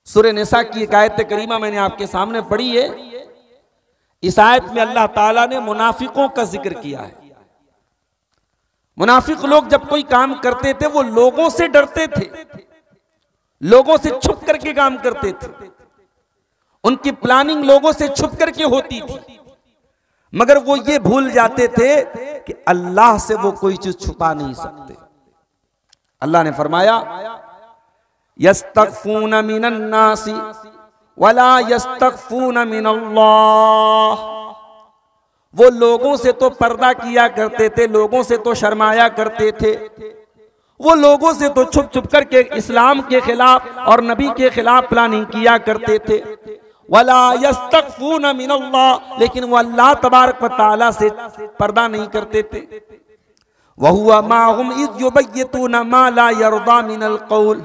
सूरह निसा की एक आयत करीमा मैंने आपके सामने पढ़ी है। इस आयत में अल्लाह ताला ने मुनाफिकों का जिक्र किया है। मुनाफिक लोग जब कोई काम करते थे वो लोगों से डरते थे, लोगों से छुप करके काम करते थे, उनकी प्लानिंग लोगों से छुप करके होती थी, मगर वो ये भूल जाते थे कि अल्लाह से वो कोई चीज छुपा नहीं सकते। अल्लाह ने फरमाया यस्तगफून मिनन नासी वला यस्तगफून मिनल्लाह। वो लोगों से तो पर्दा किया करते थे, लोगों से तो शर्माया करते थे, वो लोगों से तो छुप छुप करके इस्लाम के खिलाफ और नबी के खिलाफ प्लानिंग किया करते थे। वला यस्तगफून मिनल्लाह, लेकिन वो अल्लाह तबारक व तआला से पर्दा नहीं करते थे। वहुवा माहुम इज़ युबय्यतूना मा ला यरदा मिनल कौल।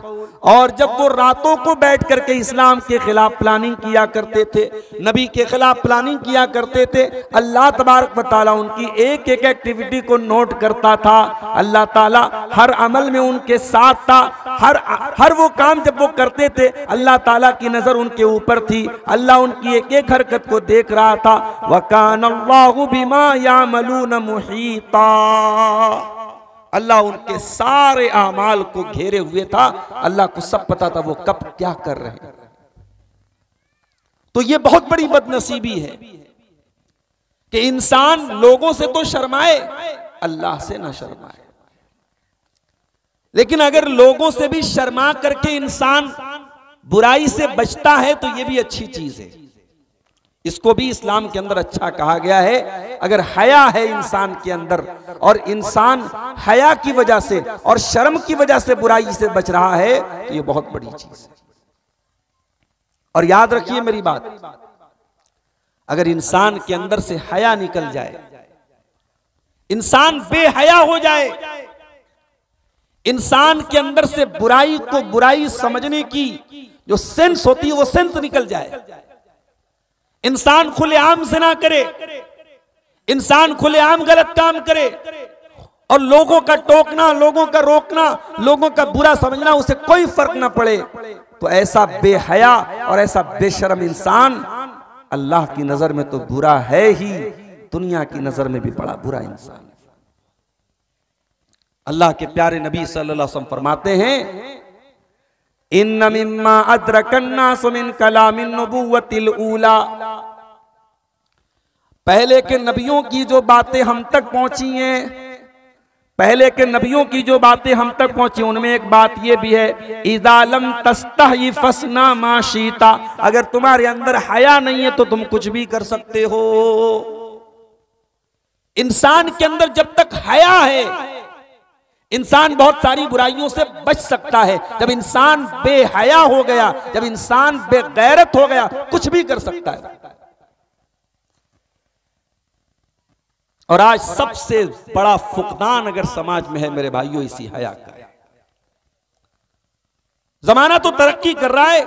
और जब वो रातों को बैठ करके इस्लाम के खिलाफ प्लानिंग किया करते थे, नबी के खिलाफ प्लानिंग किया करते थे, अल्लाह तबारक व तआला उनकी एक एक एक्टिविटी को नोट करता था। अल्लाह ताला हर अमल में उनके साथ था। हर वो काम जब वो करते थे अल्लाह ताला की नजर उनके ऊपर थी। अल्लाह उनकी एक एक हरकत को देख रहा था। वकानल्लाहु बिमा यामलून मुहीता। अल्लाह उनके सारे आमाल को घेरे हुए था। अल्लाह को सब पता था वो कब क्या कर रहे हैं। तो ये बहुत बड़ी बदनसीबी है कि इंसान लोगों से तो शर्माए, अल्लाह से ना शर्माए। लेकिन अगर लोगों से भी शर्मा करके इंसान बुराई से बचता है तो ये भी अच्छी चीज है। इसको भी इस्लाम के अंदर अच्छा कहा गया है। अगर हया है इंसान के अंदर और इंसान हया की वजह से और शर्म की वजह से बुराई से बच रहा है तो ये बहुत बड़ी चीज है। और याद रखिए मेरी बात, अगर इंसान के अंदर से हया निकल जाए, इंसान बेहया हो जाए, इंसान के अंदर से बुराई को बुराई समझने की जो सेंस होती है वो सेंस निकल जाए, इंसान खुलेआम ज़िना करे, इंसान खुलेआम गलत काम करे और लोगों का टोकना, लोगों का रोकना, लोगों का बुरा समझना उसे कोई फर्क ना पड़े, तो ऐसा बेहया और ऐसा बेशर्म इंसान अल्लाह की नजर में तो बुरा है ही, दुनिया की नजर में भी बड़ा बुरा इंसान है। अल्लाह के प्यारे नबी सल्लल्लाहु अलैहि वसल्लम फरमाते हैं इन्ना मिम्मा अदरकन्नास मिन कलामिन नबुव्वतिल ऊला। पहले के नबियों की जो बातें हम तक पहुंची हैं, पहले के नबियों की जो बातें हम तक पहुंची उनमें एक बात यह भी है इज़ा लम तस्तही फसना मा शीता। अगर तुम्हारे अंदर हया नहीं है तो तुम कुछ भी कर सकते हो। इंसान के अंदर जब तक हया है इंसान बहुत सारी बुराइयों से बच सकता है। जब इंसान बेहया हो गया, जब इंसान बेगैरत हो गया, कुछ भी कर सकता है। और आज सबसे बड़ा फुकदान अगर समाज में है मेरे भाइयों इसी हया का। जमाना तो तरक्की कर रहा है,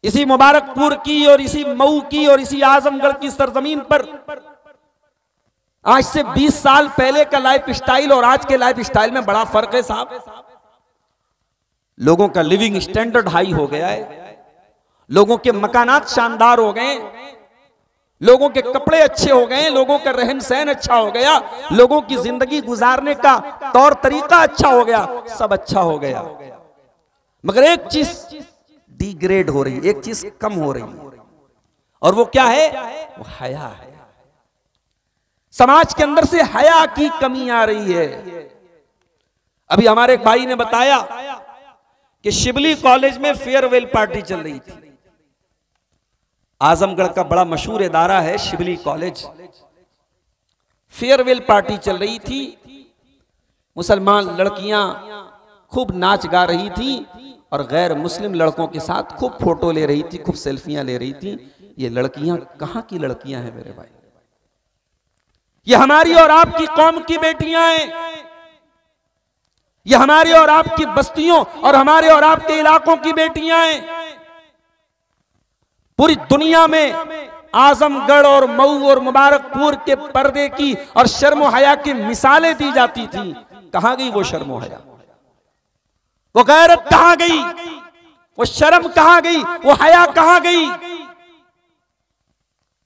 इसी मुबारकपुर की और इसी मऊ की और इसी आजमगढ़ की सरजमीन पर आज से 20 साल पहले का लाइफ स्टाइल और आज के लाइफ स्टाइल में बड़ा फर्क है साहब। लोगों का लिविंग स्टैंडर्ड हाई हो गया है, लोगों के मकानात शानदार हो गए, लोगों के कपड़े अच्छे हो गए, लोगों का रहन सहन अच्छा हो गया, लोगों की जिंदगी गुजारने का तौर तरीका अच्छा हो गया, सब अच्छा हो गया। मगर एक चीज डिग्रेड हो रही, एक चीज कम हो रही, और वो क्या है? वो हया है। समाज के अंदर से हया की कमी आ रही है। अभी हमारे एक भाई ने बताया कि शिबली कॉलेज में फेयरवेल पार्टी चल रही थी। आजमगढ़ का बड़ा मशहूर इदारा है शिबली कॉलेज। फेयरवेल पार्टी चल रही थी, मुसलमान लड़कियां खूब नाच गा रही थी और गैर मुस्लिम लड़कों के साथ खूब फोटो ले रही थी, खूब सेल्फियां ले रही थी। ये लड़कियां कहां की लड़कियां हैं मेरे भाई? ये हमारी और आपकी कौम की बेटियां हैं, ये हमारी और आपकी बस्तियों और हमारे और आपके इलाकों की बेटियां हैं। पूरी दुनिया में आजमगढ़ और मऊ और मुबारकपुर के पर्दे की और शर्म हया की मिसालें दी जाती थी। कहां गई वो शर्म हया, वो गैरत कहां गई? वो शर्म कहां गई, वो हया कहां गई?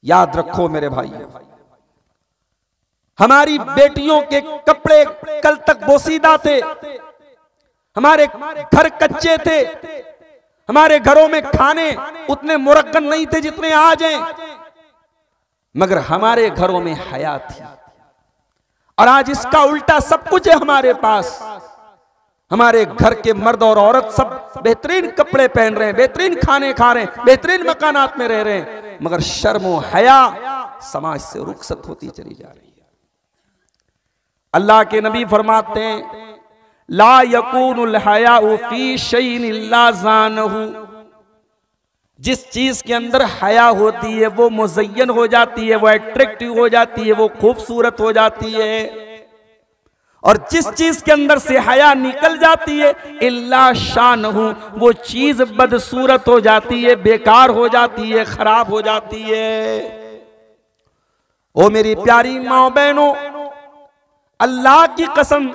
याद रखो मेरे भाई, हमारी बेटियों के कपड़े कल तक बोसीदा थे, हमारे घर कच्चे थे, हमारे घरों में खाने उतने मुरक्कन नहीं थे जितने आज हैं, मगर हमारे घरों में हया थी। और आज इसका उल्टा सब कुछ है हमारे पास। हमारे घर के मर्द और औरत सब बेहतरीन कपड़े पहन रहे हैं, बेहतरीन खाने खा रहे हैं, बेहतरीन मकानात में रह रहे हैं, मगर शर्म और हया समाज से रुखसत होती चली जा रही है। अल्लाह के नबी फरमाते हैं, ला यकूनुल हयाउ फी शैइन इल्ला ज़ानहु, जिस चीज के अंदर हया होती है वो मुज़य्यन हो जाती है, वो अट्रैक्टिव हो जाती है, वो खूबसूरत हो जाती है। और जिस चीज के अंदर से हया निकल जाती है, इल्ला शानहु, वो चीज बदसूरत हो जाती है, बेकार हो जाती है, खराब हो जाती है। ओ मेरी प्यारी माँ बहनों, अल्लाह की कसम,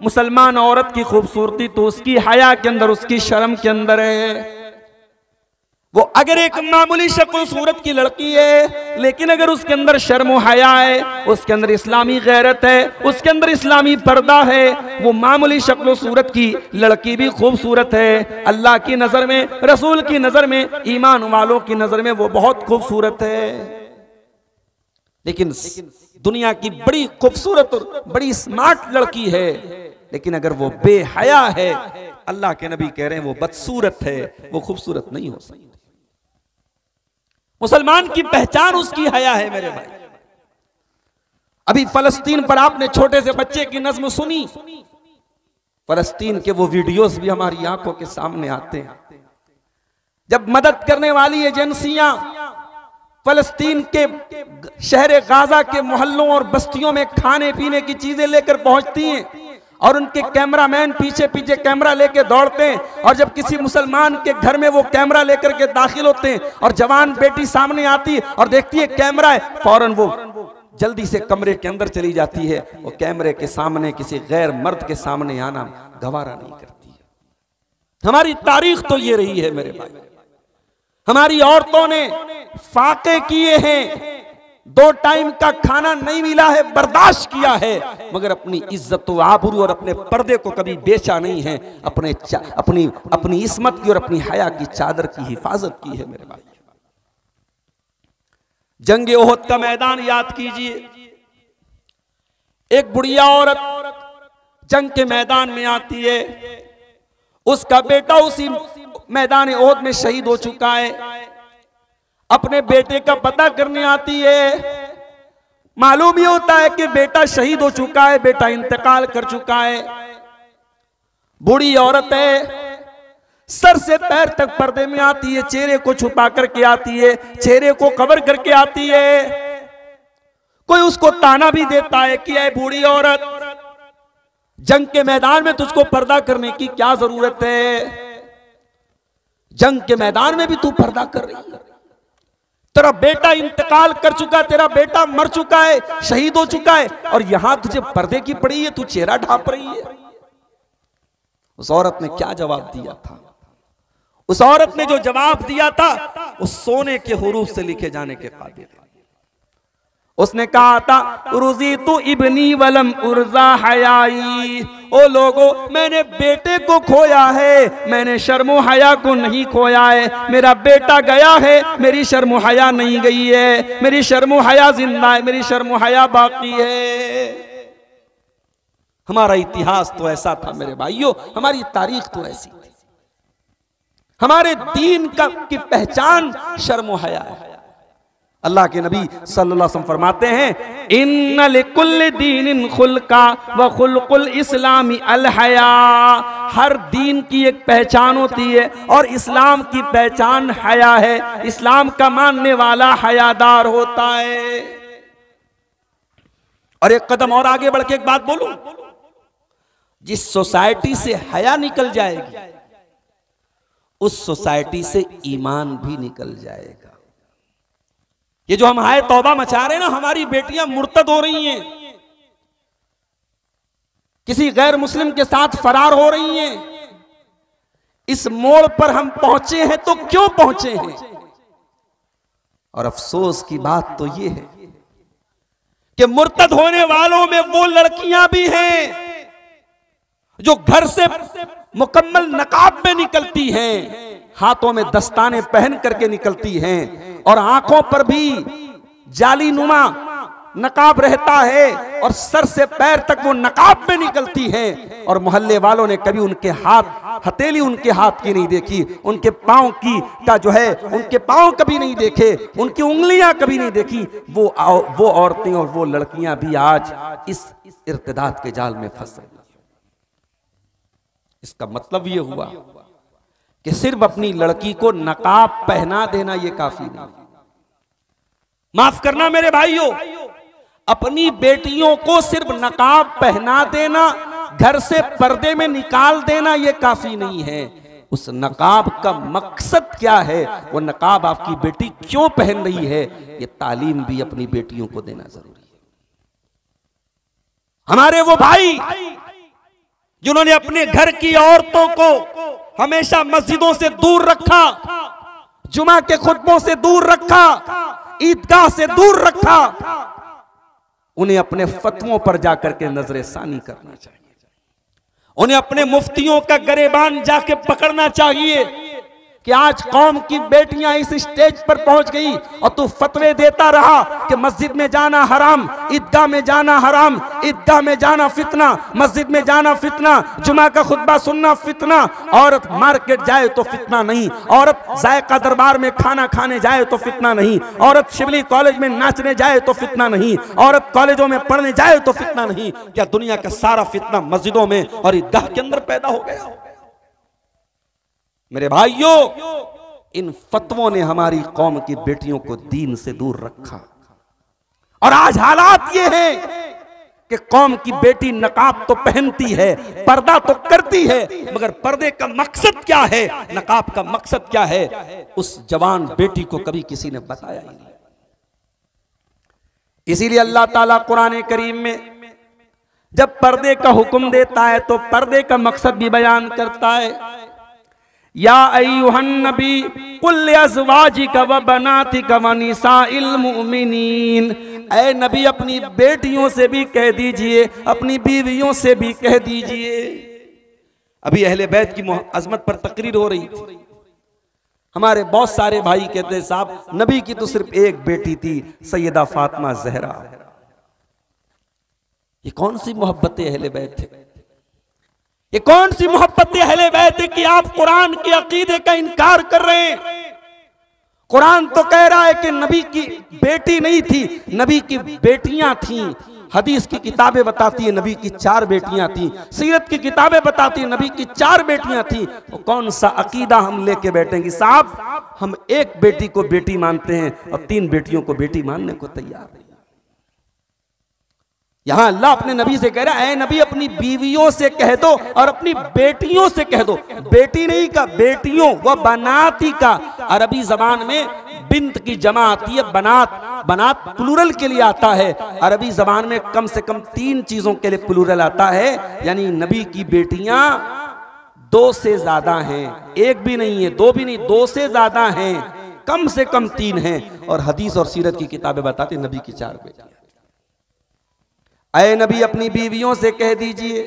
मुसलमान औरत की खूबसूरती तो उसकी हया के अंदर, उसकी शर्म के अंदर है। वो अगर एक मामूली शक्ल सूरत की लड़की है, लेकिन अगर उसके अंदर शर्म व हया है, उसके अंदर इस्लामी गैरत है, उसके अंदर इस्लामी पर्दा है, वो मामूली शक्ल सूरत की लड़की भी खूबसूरत है। अल्लाह की नजर में, रसूल की नजर में, ईमान वालों की नजर में वो बहुत खूबसूरत है। लेकिन दुनिया की बड़ी खूबसूरत और बड़ी स्मार्ट लड़की है, लेकिन अगर वो बेहया है, अल्लाह के नबी कह रहे हैं वो बदसूरत है, वो खूबसूरत नहीं हो सकती। मुसलमान की पहचान उसकी हया है मेरे भाई। अभी फलस्तीन पर आपने छोटे से बच्चे की नज्म सुनी, फलस्तीन के वो वीडियोस भी हमारी आंखों के सामने आते हैं, जब मदद करने वाली एजेंसियां फलस्तीन के शहर गाजा के मोहल्लों और बस्तियों में खाने पीने की चीजें लेकर पहुंचती हैं, और उनके कैमरामैन पीछे पीछे कैमरा लेके दौड़ते हैं, और जब किसी मुसलमान के घर में वो कैमरा लेकर के दाखिल होते हैं और जवान बेटी सामने आती और देखती है कैमरा है, फौरन वो जल्दी से कमरे के अंदर चली जाती है। वो कैमरे के सामने किसी गैर मर्द के सामने आना गवारा नहीं करती है। हमारी तारीख तो ये रही है मेरे भाई, हमारी औरतों ने फाके किए हैं, 2 टाइम का खाना नहीं मिला है, बर्दाश्त किया है, मगर अपनी इज्जत व आबरू और अपने पर्दे को कभी बेचा नहीं है, अपनी इस्मत की और अपनी हया की चादर की हिफाजत की है मेरे भाई। जंग ओहद का मैदान याद कीजिए, एक बुढ़िया औरत जंग के मैदान में आती है, उसका बेटा उसी मैदान ओहद में शहीद हो चुका है, अपने बेटे का पता करने आती है। मालूम ही होता है कि बेटा शहीद हो चुका है, बेटा इंतकाल कर चुका है। बूढ़ी औरत है, सर से पैर तक पर्दे में आती है, चेहरे को छुपा करके आती है, चेहरे को कवर करके आती है। कोई उसको ताना भी देता है कि ऐ बूढ़ी औरत, जंग के मैदान में तुझको पर्दा करने की क्या जरूरत है? जंग के मैदान में भी तू पर्दा कर रही है, तेरा बेटा इंतकाल कर चुका, तेरा बेटा मर चुका है, शहीद हो चुका है, और यहां तुझे पर्दे की पड़ी है, तू चेहरा ढांप रही है। उस औरत ने क्या जवाब दिया था? उस औरत ने जो जवाब दिया था वो सोने के हुरूफ से लिखे जाने के काबिल है। उसने कहा था, रुज़ी तू इब्नी वलम उर्जा हयाई, ओ लोगो मैंने बेटे को खोया है, मैंने शर्मो हया को नहीं खोया है। मेरा बेटा गया है, मेरी शर्मो हया नहीं गई है, मेरी शर्मो हया जिंदा है, मेरी शर्मो हया बाकी है। हमारा इतिहास तो ऐसा था मेरे भाइयों, हमारी तारीख तो ऐसी थी। हमारे दीन की पहचान शर्मो हया है। अल्लाह के नबी सल्लल्लाहु अलैहि वसल्लम फरमाते हैं, इन्ना लिकुल्लि दीनिन खुल्का व खुल्कुल इस्लामी अल हया। हर दीन की एक पहचान होती है और इस्लाम की पहचान हया है। इस्लाम का मानने वाला हयादार होता है। और एक कदम और आगे बढ़ के एक बात बोलूं, जिस सोसाइटी से हया निकल जाएगी उस सोसाइटी से ईमान भी निकल जाएगा। ये जो हम हाय तौबा मचा रहे हैं ना, हमारी बेटियां मुर्तद हो रही हैं, किसी गैर मुस्लिम के साथ फरार हो रही हैं, इस मोड़ पर हम पहुंचे हैं तो क्यों पहुंचे हैं? और अफसोस की बात तो यह है कि मुर्तद होने वालों में वो लड़कियां भी हैं जो घर से मुकम्मल नकाब में निकलती हैं, हाथों में दस्ताने पहन करके निकलती हैं और आंखों पर भी जाली नुमा नकाब रहता है और सर से पैर तक वो नकाब में निकलती हैं। और मोहल्ले वालों ने कभी उनके हाथ हथेली उनके हाथ की नहीं देखी, उनके पांव की का जो है उनके पांव कभी नहीं देखे, उनकी उंगलियां कभी नहीं देखी। वो औरतें और वो लड़कियां भी आज इस इर्तिदाद के जाल में फंस रही। इसका मतलब ये हुआ कि सिर्फ अपनी लड़की को नकाब पहना देना ये काफी नहीं। माफ करना मेरे भाइयों, अपनी बेटियों को सिर्फ नकाब पहना देना, घर से पर्दे में निकाल देना ये काफी नहीं है। उस नकाब का मकसद क्या है, वो नकाब आपकी बेटी क्यों पहन रही है, ये तालीम भी अपनी बेटियों को देना जरूरी है। हमारे वो भाई जिन्होंने अपने घर की औरतों को हमेशा मस्जिदों से दूर रखा, जुमा के खुतबों से दूर रखा, ईदगाह से दूर रखा, उन्हें अपने फतवों पर जाकर के नजर सानी करना चाहिए। उन्हें अपने मुफ्तियों का गरेबान जाके पकड़ना चाहिए कि आज कौम की बेटियां इस स्टेज पर पहुंच गई और तू फतवे देता रहा कि मस्जिद में जाना हराम, ईदगाह में जाना हराम, ईदगाह में जाना फितना, मस्जिद में जाना फितना, जुमा का खुतबा सुनना फितना, औरत मार्केट जाए तो फितना नहीं, औरत जायका दरबार में खाना खाने जाए तो फितना नहीं, औरत शिवली कॉलेज में नाचने जाए तो फितना नहीं, औरत कॉलेजों में पढ़ने जाए तो फितना नहीं। क्या दुनिया का सारा फितना मस्जिदों में और ईदगाह के अंदर पैदा हो गया? मेरे भाइयों, इन फतवों ने हमारी कौम की बेटियों को दीन से दूर रखा और आज हालात ये हैं कि कौम की बेटी नकाब तो पहनती है, पर्दा तो करती है, मगर पर्दे का मकसद क्या है, नकाब का मकसद क्या है, उस जवान बेटी को कभी किसी ने बताया ही नहीं। इसीलिए अल्लाह ताला कुरान करीम में जब पर्दे का हुक्म देता है तो पर्दे का मकसद भी बयान करता है। या अय्युहन नबी कुल अज़वाजिका व बनातिका व निसाइल मुमिनीन, ऐ नबी अपनी बेटियों से भी कह दीजिए, अपनी बीवियों से भी कह दीजिए। अभी अहले बैत की अजमत पर तकरीर हो रही थी। हमारे बहुत सारे भाई कहते हैं साहब नबी की तो सिर्फ एक बेटी थी, सैयदा फातिमा ज़हरा। ये कौन सी मोहब्बत अहले बैत है? ये कौन सी मोहब्बत अहले बैत है कि आप कुरान के अकीदे का इनकार कर रहे हैं? कुरान तो कह रहा है कि नबी की बेटी नहीं थी, नबी की बेटियां थीं। हदीस की किताबें बताती है नबी की 4 बेटियां थीं, सीरत की किताबें बताती है नबी की 4 बेटियां थीं। तो कौन सा अकीदा हम लेके बैठेंगे? साहब हम एक बेटी को बेटी मानते हैं और 3 बेटियों को बेटी मानने को तैयार नहीं। यहां अल्लाह अपने नबी से कह रहा है, ऐ नबी अपनी बीवियों से कह दो और अपनी बेटियों से कह दो। बेटी नहीं का, बेटियों, व बनाती का। अरबी जबान में बिंत की जमा आती है बनात, बनात प्लूरल के लिए आता है। अरबी जबान में कम से कम 3 चीजों के लिए प्लूरल आता है, यानी नबी की बेटियां 2 से ज्यादा हैं, 1 भी नहीं है, 2 भी नहीं, 2 से ज्यादा हैं, कम से कम 3 हैं। और हदीस और सीरत की किताबें बताती नबी की 4 बेटियां। ऐ नबी अपनी बीवियों से कह दीजिए,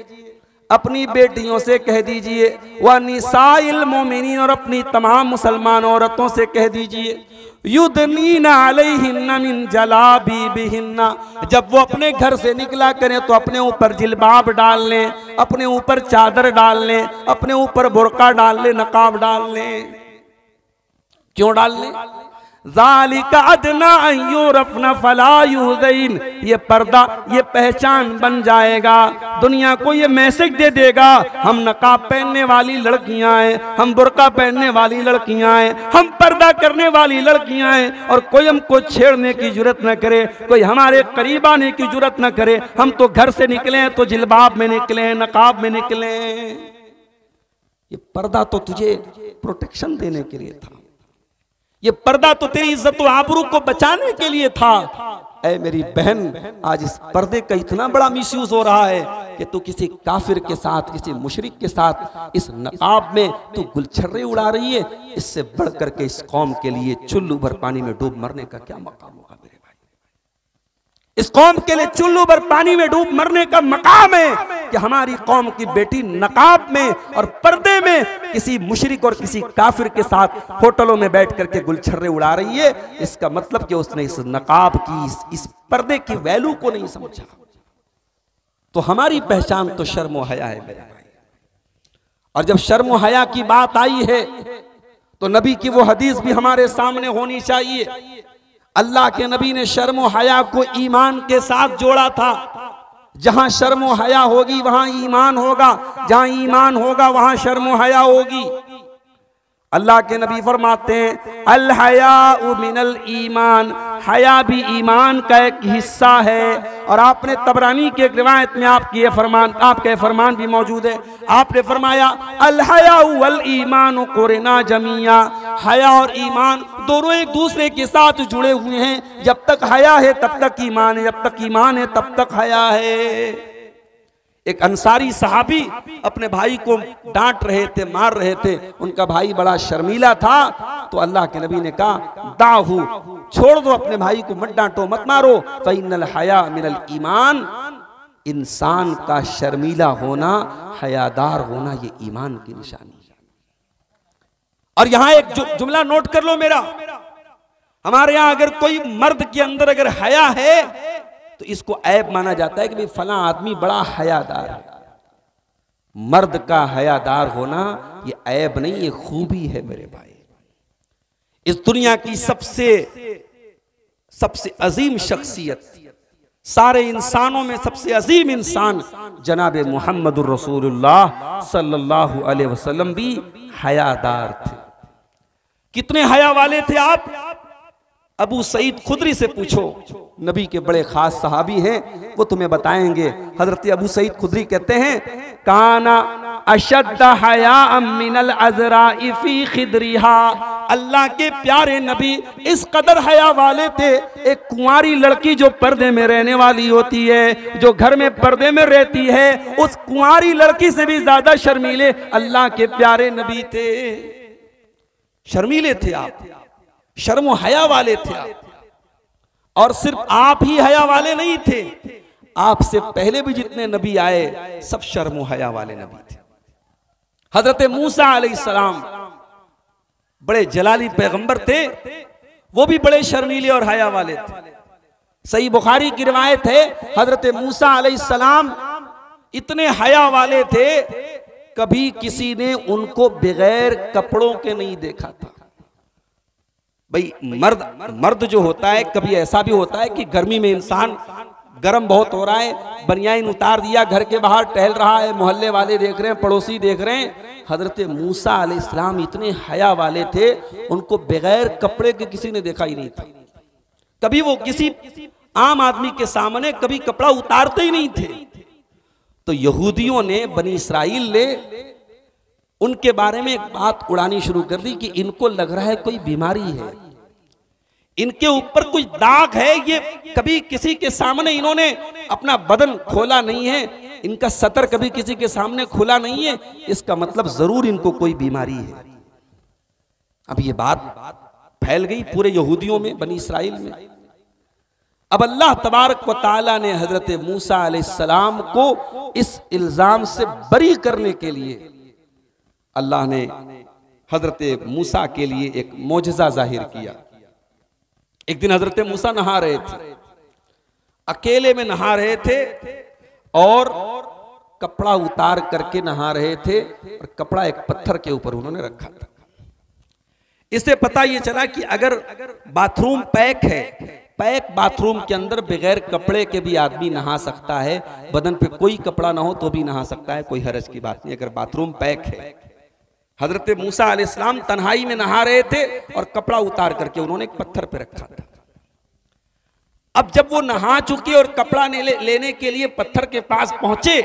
अपनी बेटियों से कह दीजिए, व निसाइल मोमिनीन, और अपनी तमाम मुसलमान औरतों से कह दीजिए, युदनीना अलैहिन्ना मिन जलाबीबिहिन्ना, जब वो अपने घर से निकला करें तो अपने ऊपर जिल्बाब डाल लें, अपने ऊपर चादर डाल लें, अपने ऊपर बुर्का डाल लें, नकाब डाल लें। क्यों डाल लें? ज़ालिका अदना अन युरफ़ना फला युज़ैन, ये पर्दा, ये पहचान बन जाएगा, दुनिया को ये मैसेज दे देगा, हम नकाब पहनने वाली लड़कियां हैं, हम बुर्का पहनने वाली लड़कियां हैं, हम पर्दा करने वाली लड़कियां हैं, और कोई हमको छेड़ने की जुर्रत न करे, कोई हमारे करीब आने की जुर्रत न करे। हम तो घर से निकले तो जिल्बाब में निकले, नकाब में निकले। ये पर्दा तो तुझे प्रोटेक्शन देने के लिए था, ये पर्दा तो तेरी इज्जत व आबरू को बचाने के लिए था। ऐ मेरी बहन, आज इस पर्दे का इतना बड़ा मिसयूज हो रहा है कि तू किसी काफिर के साथ, किसी मुशरिक के साथ इस नकाब में तू गुलछर्रे उड़ा रही है। इससे बढ़ करके इस कौम के लिए चुल्लू भर पानी में डूब मरने का क्या मकाम होगा मेरे भाई। इस कौम के लिए चुल्लू भर पानी में डूब मरने का मकाम है कि हमारी कौम की बेटी नकाब में और पर्दे में किसी मुशरिक और किसी काफिर के साथ होटलों में बैठ करके गुलछर्रे उड़ा रही है। इसका मतलब कि उसने इस नकाब की, इस पर्दे की वैल्यू को नहीं समझा। तो हमारी पहचान तो शर्म व हया है मेरे भाई। और जब शर्म व हया की बात आई है तो नबी की वो हदीस भी हमारे सामने होनी चाहिए। अल्लाह के नबी ने शर्म व हया को ईमान के साथ जोड़ा था। जहां शर्म व हया होगी वहां ईमान होगा, जहां ईमान होगा वहां शर्म व हया होगी। अल्लाह के नबी फरमाते हैं अल हयाउ मिनल ईमान, हया भी ईमान का एक हिस्सा है। और आपने तबरानी के रिवायत में आपके फरमान भी मौजूद है। आपने फरमाया अल हयाउ वल ईमान कुरना जमिया, हया और ईमान दोनों एक दूसरे के साथ जुड़े हुए हैं। जब तक हया है तब तक ईमान है, जब तक ईमान है तब तक हया है। एक अंसारी सहाबी अपने भाई को डांट रहे थे, मार रहे थे। उनका भाई बड़ा शर्मीला था तो अल्लाह के नबी ने कहा दाहू, छोड़ दो अपने भाई को, मत डांटो, मत मारो। फ़इन्नल हया मिनल ईमान, इंसान का शर्मीला होना, हयादार होना ये ईमान की निशानी है। और यहां एक जुमला नोट कर लो मेरा, हमारे यहां अगर कोई मर्द के अंदर अगर हया है तो इसको ऐब माना जाता है कि भाई फला आदमी बड़ा हयादार है। मर्द का हयादार होना ये ऐब नहीं, ये खूबी है मेरे भाई। इस दुनिया की सबसे अजीम शख्सियत, सारे इंसानों में सबसे अजीम इंसान जनाब मुहम्मदुर रसूलुल्लाह सल्लल्लाहु अलैहि वसल्लम भी हयादार थे। कितने हया वाले थे आप? अबू सईद खुदरी से पूछो, नबी के बड़े खास सहाबी हैं, वो तुम्हें बताएंगे। हजरत अबू सईद खुदरी कहते हैं काना अशद्द हया मिनल अज़राइ फी खिदरिहा, अल्लाह के प्यारे नबी इस कदर हया वाले थे। एक कुंवारी लड़की जो पर्दे में रहने वाली होती है, जो घर में पर्दे में रहती है, उस कुंवारी लड़की से भी ज्यादा शर्मीले अल्लाह के प्यारे नबी थे। शर्मीले थे आप, शर्म हया वाले थे आप। और सिर्फ आप ही हया वाले नहीं थे, आपसे पहले भी जितने नबी आए सब शर्म हया वाले नबी थे। हजरत मूसा अलैहिस्सलाम बड़े जलाली पैगंबर थे, वो भी बड़े शर्मीले और हया वाले थे। सही बुखारी की रिवायत है हजरत मूसा अलैहिस्सलाम इतने हया वाले थे, कभी किसी ने उनको बगैर कपड़ों के नहीं देखा था। भाई मर्द जो होता है, कभी ऐसा भी होता है कि गर्मी में इंसान, गर्म बहुत हो रहा है, बनियान उतार दिया, घर के बाहर टहल रहा है, मोहल्ले वाले देख रहे हैं, पड़ोसी देख रहे हैं। हजरत मूसा अलैहिस्सलाम इतने हया वाले थे, उनको बगैर कपड़े के किसी ने देखा ही नहीं था। कभी वो किसी आम आदमी के सामने कभी कपड़ा उतारते ही नहीं थे। तो यहूदियों ने, बनी इस्राइल ने उनके बारे में एक बात उड़ानी शुरू कर दी कि इनको लग रहा है कोई बीमारी है, इनके ऊपर कुछ दाग है, ये कभी किसी के सामने इन्होंने अपना बदन खोला नहीं है, इनका सतर कभी किसी के सामने खुला नहीं है, इसका मतलब जरूर इनको कोई बीमारी है। अब ये बात फैल गई पूरे यहूदियों में, बनी इस्राइल में। अब अल्लाह तबारक व तआला ने हजरत मूसा अलैहिस्सलाम को इस इल्जाम से बरी करने के लिए अल्लाह ने हजरत मूसा के लिए एक मोजज़ा जाहिर किया। एक दिन हजरत मूसा नहा रहे थे, अकेले में नहा रहे थे और कपड़ा उतार करके नहा रहे थे, और कपड़ा एक पत्थर के ऊपर उन्होंने रखा था। इससे पता ये चला कि अगर बाथरूम पैक है, पैक बाथरूम के अंदर बगैर कपड़े के भी आदमी नहा सकता है, बदन पे कोई कपड़ा ना हो तो भी नहा सकता है, कोई हरज की बात नहीं अगर बाथरूम पैक है। हजरत मूसा अलैहिस्सलाम तन्हाई में नहा रहे थे और कपड़ा उतार करके उन्होंने एक पत्थर पे रखा था। अब जब वो नहा चुके और कपड़ा लेने के लिए पत्थर के पास पहुंचे,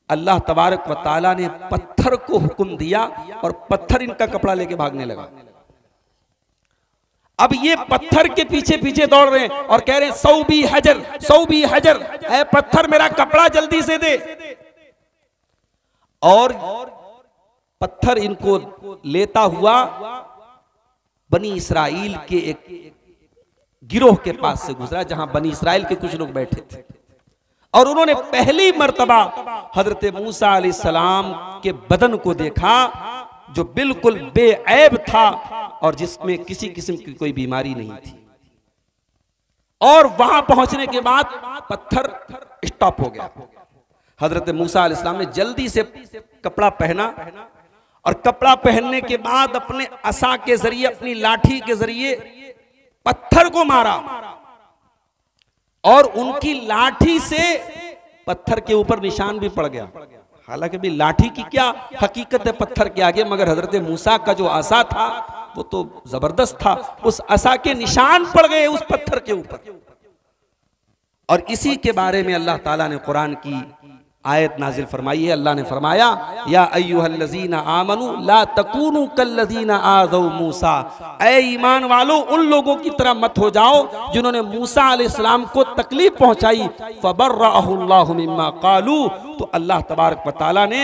अल्लाह तबारक व तआला ने पत्थर को हुक्म दिया और पत्थर इनका कपड़ा लेके भागने लगा। अब ये पत्थर के पीछे पीछे दौड़ रहे हैं और कह रहे हैं सौबी हजर, सौबी हजर, ऐ पत्थर मेरा कपड़ा जल्दी से दे। और पत्थर इनको लेता हुआ बनी इसराइल के एक गिरोह के पास से गुजरा, जहां बनी इसराइल के कुछ लोग बैठे थे, और उन्होंने पहली मर्तबा हजरत मूसा अलैहिस्सलाम के बदन को देखा जो बिल्कुल बेऐब था और जिसमें किसी किस्म की कोई बीमारी नहीं थी। और वहां पहुंचने के बाद पत्थर स्टॉप हो गया। हजरत मूसा अलैहिस्सलाम ने जल्दी से कपड़ा पहना और कपड़ा पहनने के बाद अपने असा के जरिए, अपनी लाठी के जरिए पत्थर को मारा और उनकी लाठी से पत्थर के ऊपर निशान भी पड़ गया। हालांकि भी लाठी की क्या हकीकत है पत्थर के आगे, मगर हजरत मूसा का जो असा था वो तो जबरदस्त था, उस असा के निशान पड़ गए उस पत्थर के ऊपर। और इसी के बारे में अल्लाह ताला ने कुरान की आयत नाजिल फरमाई है। अल्लाह ने फरमाया या अय्युहल्लज़ीना आमनू ला तकूनू कल्लज़ीना आज़ौ मूसा, ऐ ईमान वालों उन लोगों की तरह मत हो जाओ जिन्होंने मूसा अलैहिस्सलाम को तकलीफ पहुंचाई। फबर्रअहुल्लाहु मिम्मा क़ालू, तो अल्लाह तबारक व तआला ने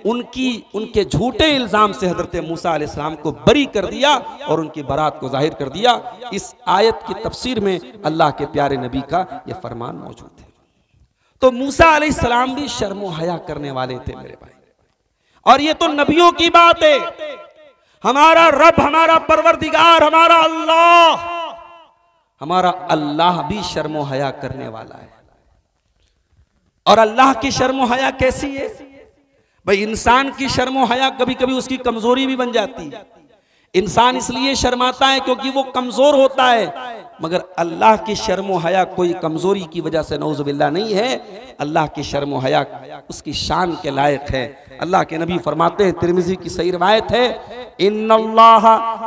उनके झूठे इल्जाम से हजरत मूसा अलैहिस्सलाम को बरी कर दिया और उनकी बरात को जाहिर कर दिया। इस आयत की तफसीर में अल्लाह के प्यारे नबी का यह फरमान मौजूद है। तो मूसा अलैहिस्सलाम भी शर्म हया करने वाले थे मेरे भाई, और ये तो नबियों की बात है। हमारा रब, हमारा परवरदिगार, हमारा अल्लाह भी शर्म हया करने वाला है। और अल्लाह की शर्म हया कैसी है भाई? इंसान की शर्म हया कभी कभी उसकी कमजोरी भी बन जाती है। इंसान इसलिए शर्माता है क्योंकि वो कमजोर होता है, मगर अल्लाह की शर्म हया कोई कमजोरी की वजह से नऊजुबिल्लाह नहीं है। अल्लाह की शर्म हया उसकी शान के लायक है। अल्लाह के नबी फरमाते हैं, तिरमिज़ी की सही रिवायत है, इन्नल्लाह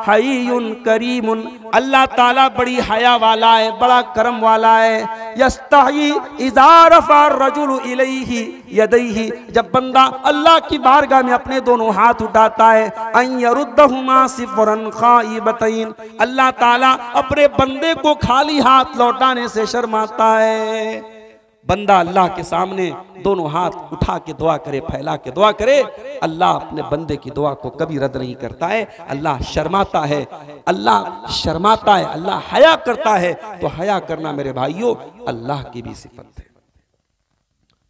हय्युन करीमुन, अल्लाह ताला बड़ी हया वाला है, बड़ा करम वाला है। यस्तही इज़ा रफ़ा रजुलु इलैहि यदैहि, जब बंदा अल्लाह की बारगाह में अपने दोनों हाथ उठाता है, अन यरुद्दहुमा सिफ़रन खाइबतैन, अल्लाह ताला अपने बंदे को खाली हाथ लौटाने से शर्माता है। बंदा अल्लाह के सामने दोनों हाथ उठा के दुआ करे, फैला के दुआ करे, अल्लाह अपने बंदे की दुआ को कभी रद्द नहीं करता है। अल्लाह शर्माता है, अल्लाह शर्माता है, अल्लाह हया करता है। तो हया करना मेरे भाइयों अल्लाह की भी सिफत है।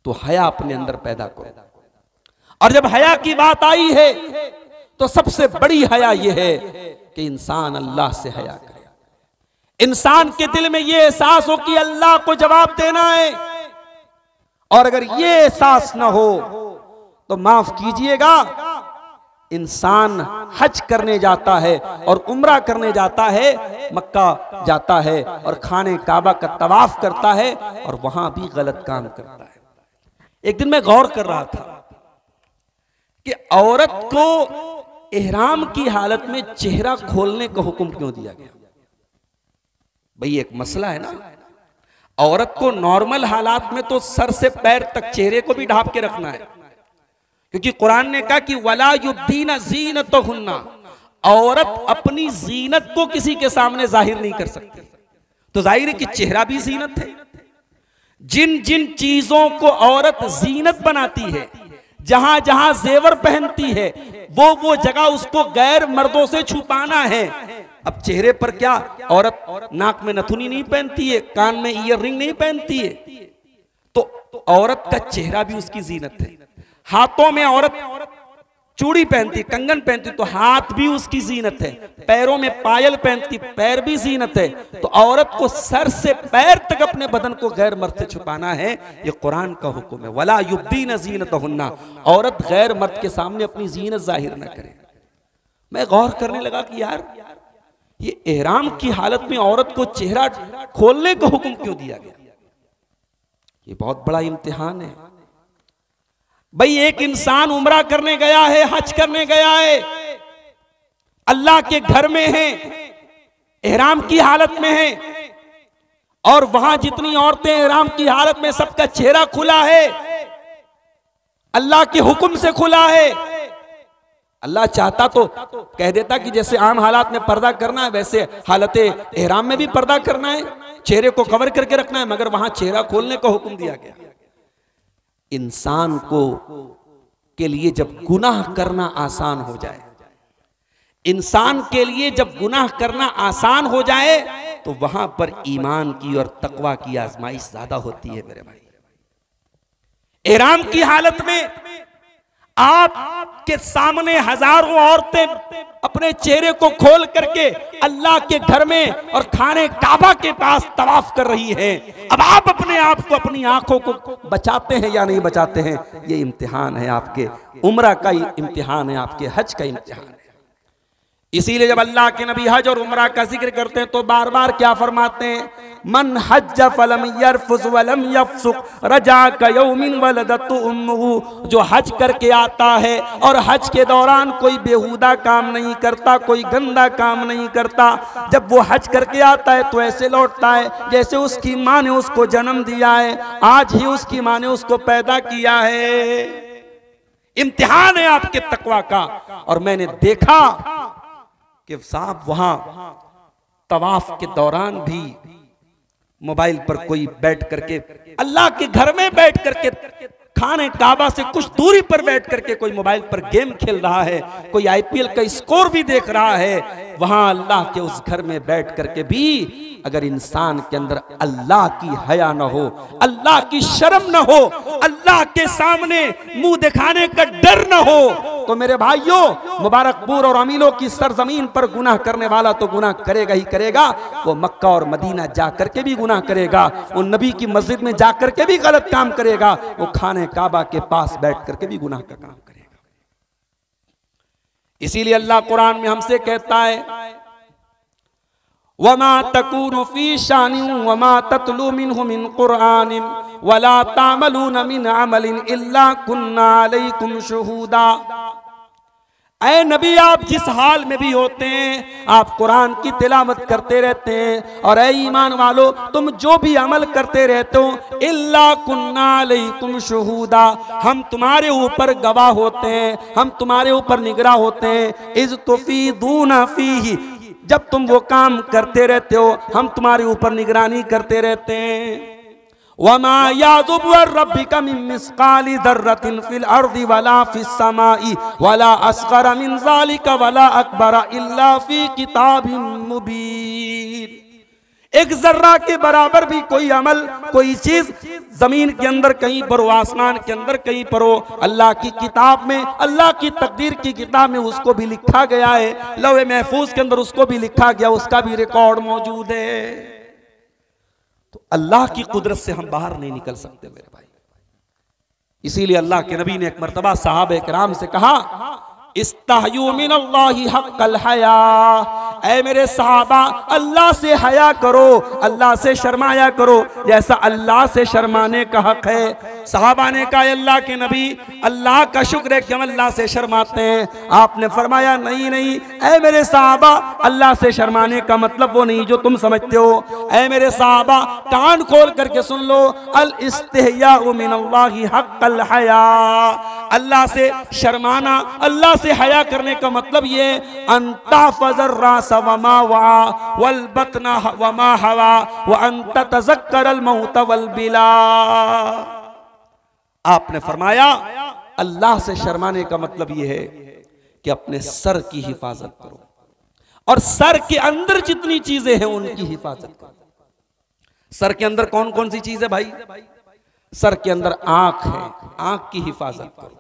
तो हया अपने अंदर पैदा करो। और जब हया की बात आई है तो सबसे बड़ी हया यह है कि इंसान अल्लाह से हया करे। इंसान के दिल में यह एहसास हो कि अल्लाह को जवाब देना है, और अगर ये एहसास ना हो तो माफ कीजिएगा, इंसान हज करने जाता है और उम्रा करने जाता है, मक्का जाता है और खाने काबा का तवाफ करता है और वहां भी गलत काम करता है। एक दिन मैं गौर कर रहा था कि औरत को इहराम की हालत में चेहरा खोलने का हुक्म क्यों दिया गया? भाई एक मसला है ना, औरत को नॉर्मल हालात में तो सर से पैर तक चेहरे को भी ढांप के रखना है, क्योंकि कुरान ने कहा कि वला युब्दीना ज़ीनतहुन्ना, औरत अपनी जीनत को किसी के सामने जाहिर नहीं कर सकती। तो जाहिर है कि चेहरा भी जीनत है। जिन जिन चीजों को औरत जीनत बनाती है, जहां जहां जेवर पहनती है, वो जगह उसको गैर मर्दों से छुपाना है। अब चेहरे पर क्या औरत नाक में नथुनी नहीं पहनती है, कान में ईयर रिंग नहीं पहनती है, तो औरत का चेहरा भी उसकी जीनत है। हाथों में औरत चूड़ी पहनती, कंगन पहनती, तो हाथ भी उसकी जीनत है। पैरों में पायल पहनती, पैर भी जीनत है। तो औरत को सर से पैर तक अपने बदन को गैर मर्द से छुपाना है, ये कुरान का हुक्म है। वला युब्दीना ज़ीनतहुन्ना, औरत गैर मर्द के सामने अपनी जीनत जाहिर न करे। मैं गौर करने लगा कि यार ये इहराम की हालत में औरत को चेहरा खोलने का हुक्म क्यों दिया गया? ये बहुत बड़ा इम्तिहान है भाई। एक इंसान उम्रा करने गया है, हज करने गया है, अल्लाह के घर में है, इहराम की हालत में है, और वहां जितनी औरतें इहराम की हालत में सबका चेहरा खुला है, अल्लाह के हुक्म से खुला है। अल्लाह चाहता तो कह देता कि जैसे आम हालात में पर्दा करना है वैसे हालत एहराम में भी पर्दा करना है, चेहरे को कवर करके रखना है, मगर वहां चेहरा खोलने का हुक्म दिया गया। इंसान को के लिए जब गुनाह करना आसान हो जाए, इंसान के लिए जब गुनाह करना आसान हो जाए तो वहां पर ईमान की और तकवा की आजमाइश ज्यादा होती है मेरे भाई। एहराम की हालत में आपके सामने हजारों औरतें अपने चेहरे को खोल करके अल्लाह के घर में और खाने काबा के पास तवाफ कर रही है। अब आप अपने आप को, अपनी आंखों को बचाते हैं या नहीं बचाते हैं? ये इम्तिहान है, आपके उम्रा का इम्तिहान है, आपके हज का इम्तिहान है। इसीलिए जब अल्लाह के नबी हज और उम्रा का जिक्र करते हैं तो बार बार क्या फरमाते हैं? मन हज फलम यरफुस वलम यफसुक रजा कयौमिन वलदतु उम्मुहु। जो हज करके आता है और हज के दौरान कोई बेहुदा काम नहीं करता, कोई गंदा काम नहीं करता, जब वो हज करके आता है तो ऐसे लौटता है जैसे उसकी माँ ने उसको जन्म दिया है, आज ही उसकी माँ ने उसको पैदा किया है। इम्तिहान है आपके तकवा का। और मैंने देखा कि साहब वहां तवाफ के दौरान भी मोबाइल पर कोई बैठ करके, अल्लाह के घर में बैठ करके, खाने काबा से कुछ दूरी पर बैठ करके कोई मोबाइल पर गेम खेल रहा है, कोई आईपीएल का स्कोर भी देख रहा है। वहां अल्लाह के उस घर में बैठ करके भी अगर इंसान के अंदर अल्लाह की हया न हो, अल्लाह की शर्म न हो, अल्लाह के सामने मुंह दिखाने का डर न हो, तो मेरे भाइयों, मुबारकपुर और अमीलों की सरजमीन पर गुनाह करने वाला तो गुनाह करेगा ही करेगा। वो मक्का और मदीना जा करके भी गुनाह करेगा, वो नबी की मस्जिद में जा करके भी गलत काम करेगा, वो खाने काबा के पास बैठ करके भी गुनाह का काम करेगा। इसीलिए अल्लाह कुरान में हमसे कहता है, वमा तकूनु फी शानिन वमा ततलू मिन्हु मिन कुरआनिन वला तामलून मिन अमलिन इल्ला कुन्ना अलैकुम शुहूदा। ऐ नबी, आप जिस हाल में भी होते हैं, आप कुरान की तिलावत करते रहते हैं, और ऐ ईमान वालो, तुम जो भी अमल करते रहते हो, इल्ला कुन्ना अलैकुम शुहूदा, हम तुम्हारे ऊपर गवाह होते हैं, हम तुम्हारे ऊपर निगरां होते हैं। इज़ तुफीदूना फीही, जब तुम वो काम करते रहते हो हम तुम्हारे ऊपर निगरानी करते रहते हैं। वमा याज़ुबु रब्बिका मिन मिस्काली दर्रतिन फिल अर्दि वला फिस समाई वला अस्ग़र मिन ज़ालिका वला अकबर इल्ला फी किताबिन मुबीन। एक जर्रा के बराबर भी कोई अमल, कोई चीज जमीन के अंदर कहीं पर हो, आसमान के अंदर कहीं पर हो, अल्लाह की किताब में, अल्लाह की तकदीर की किताब में उसको भी लिखा गया है, लौहे महफूज के अंदर उसको भी लिखा गया, उसका भी रिकॉर्ड मौजूद है। तो अल्लाह की कुदरत से हम बाहर नहीं निकल सकते मेरे भाई। इसीलिए अल्लाह के नबी ने एक मर्तबा सहाबा किराम से कहा, इस्तहयू मिनल्लाहि हक़्क़ल हया, ऐ मेरे सहाबा, अल्लाह से हया करो, अल्लाह से शर्माया करो जैसा अल्लाह से शर्माने का हक है। सहाबा ने कहा, अल्लाह के नबी, अल्लाह का शुक्र है कि हम अल्लाह से शर्माते हैं। आपने फरमाया, नहीं नहीं ऐ मेरे सहाबा, अल्लाह से शर्माने का मतलब वो नहीं जो तुम समझते हो। ऐ मेरे सहाबा, कान खोल करके सुन लो, अल इस्तिहयाउ मिनल्लाहि हक़्क़ल हया, अल्लाह से शर्माना, अल्लाह से हया करने का मतलब ये, अंता फजर रास वमा वा वल बतना वमा हवा व अंत तज़क्करल मौत वल बिला। आपने फरमाया, अल्लाह से शर्माने का मतलब यह है कि अपने सर की हिफाजत करो और सर के अंदर जितनी चीजें हैं उनकी हिफाजत करो। सर के अंदर कौन कौन सी चीज है भाई? सर के अंदर आंख है, आंख की हिफाजत करो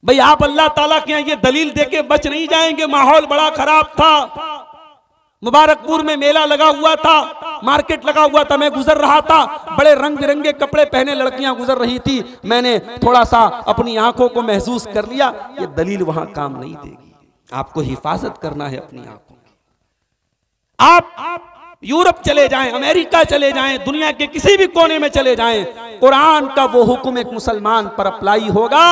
भाई। आप अल्लाह ताला के यहाँ ये दलील देके बच नहीं जाएंगे। माहौल बड़ा खराब था, मुबारकपुर में मेला लगा हुआ था, मार्केट लगा हुआ था, मैं गुजर रहा था, बड़े रंग बिरंगे कपड़े पहने लड़कियां गुजर रही थी, मैंने थोड़ा सा अपनी आंखों को महसूस कर लिया। ये दलील वहां काम नहीं देगी, आपको हिफाजत करना है अपनी आंखों की। आप यूरोप चले जाएं, अमेरिका चले जाएं, दुनिया के किसी भी कोने में चले जाएं, कुरान का वो हुक्म एक मुसलमान पर अप्लाई होगा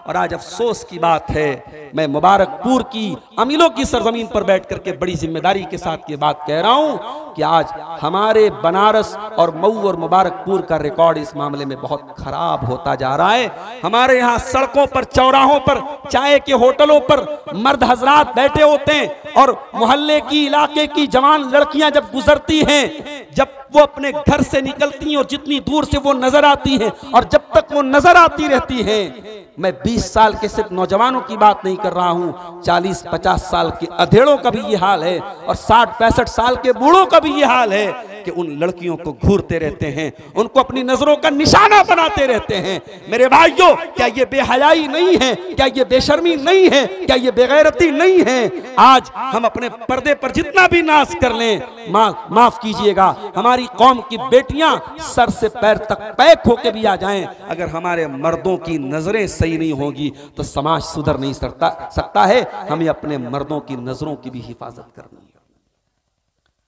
और आज अफसोस की बात है, मैं मुबारकपुर की अमीलों की सरजमीन पर बैठ करके बड़ी जिम्मेदारी के साथ ये बात कह रहा हूं कि आज हमारे बनारस और मऊ और मुबारकपुर का रिकॉर्ड इस मामले में बहुत खराब होता जा रहा है। हमारे यहाँ सड़कों पर, चौराहों पर, चाय के होटलों पर मर्द हजरात बैठे होते हैं और मोहल्ले की, इलाके की जवान लड़कियां जब गुजरती हैं, जब वो अपने घर से निकलती हैं और जितनी दूर से वो नजर आती हैं और जब तक वो नजर आती रहती हैं, मैं 20 साल के सिर्फ नौजवानों की बात नहीं कर रहा हूं, 40-50 साल के अधेड़ों का भी ये हाल है और 60-65 साल के बूढ़ों का भी ये हाल है कि उन लड़कियों को घूरते रहते हैं, उनको अपनी नजरों का निशाना बनाते रहते हैं। मेरे भाइयों, क्या ये बेहयाई नहीं है? क्या ये बेशर्मी नहीं है? क्या ये बेगैरती नहीं है? आज हम अपने पर्दे पर जितना भी नाज कर लें, माफ कीजिएगा, हमारी कौम की बेटियां सर से पैर तक पैक होके भी आ जाएं, अगर हमारे मर्दों की नजरें सही नहीं होगी तो समाज सुधर नहीं सकता है। हमें अपने मर्दों की नजरों की भी हिफाजत करनी है।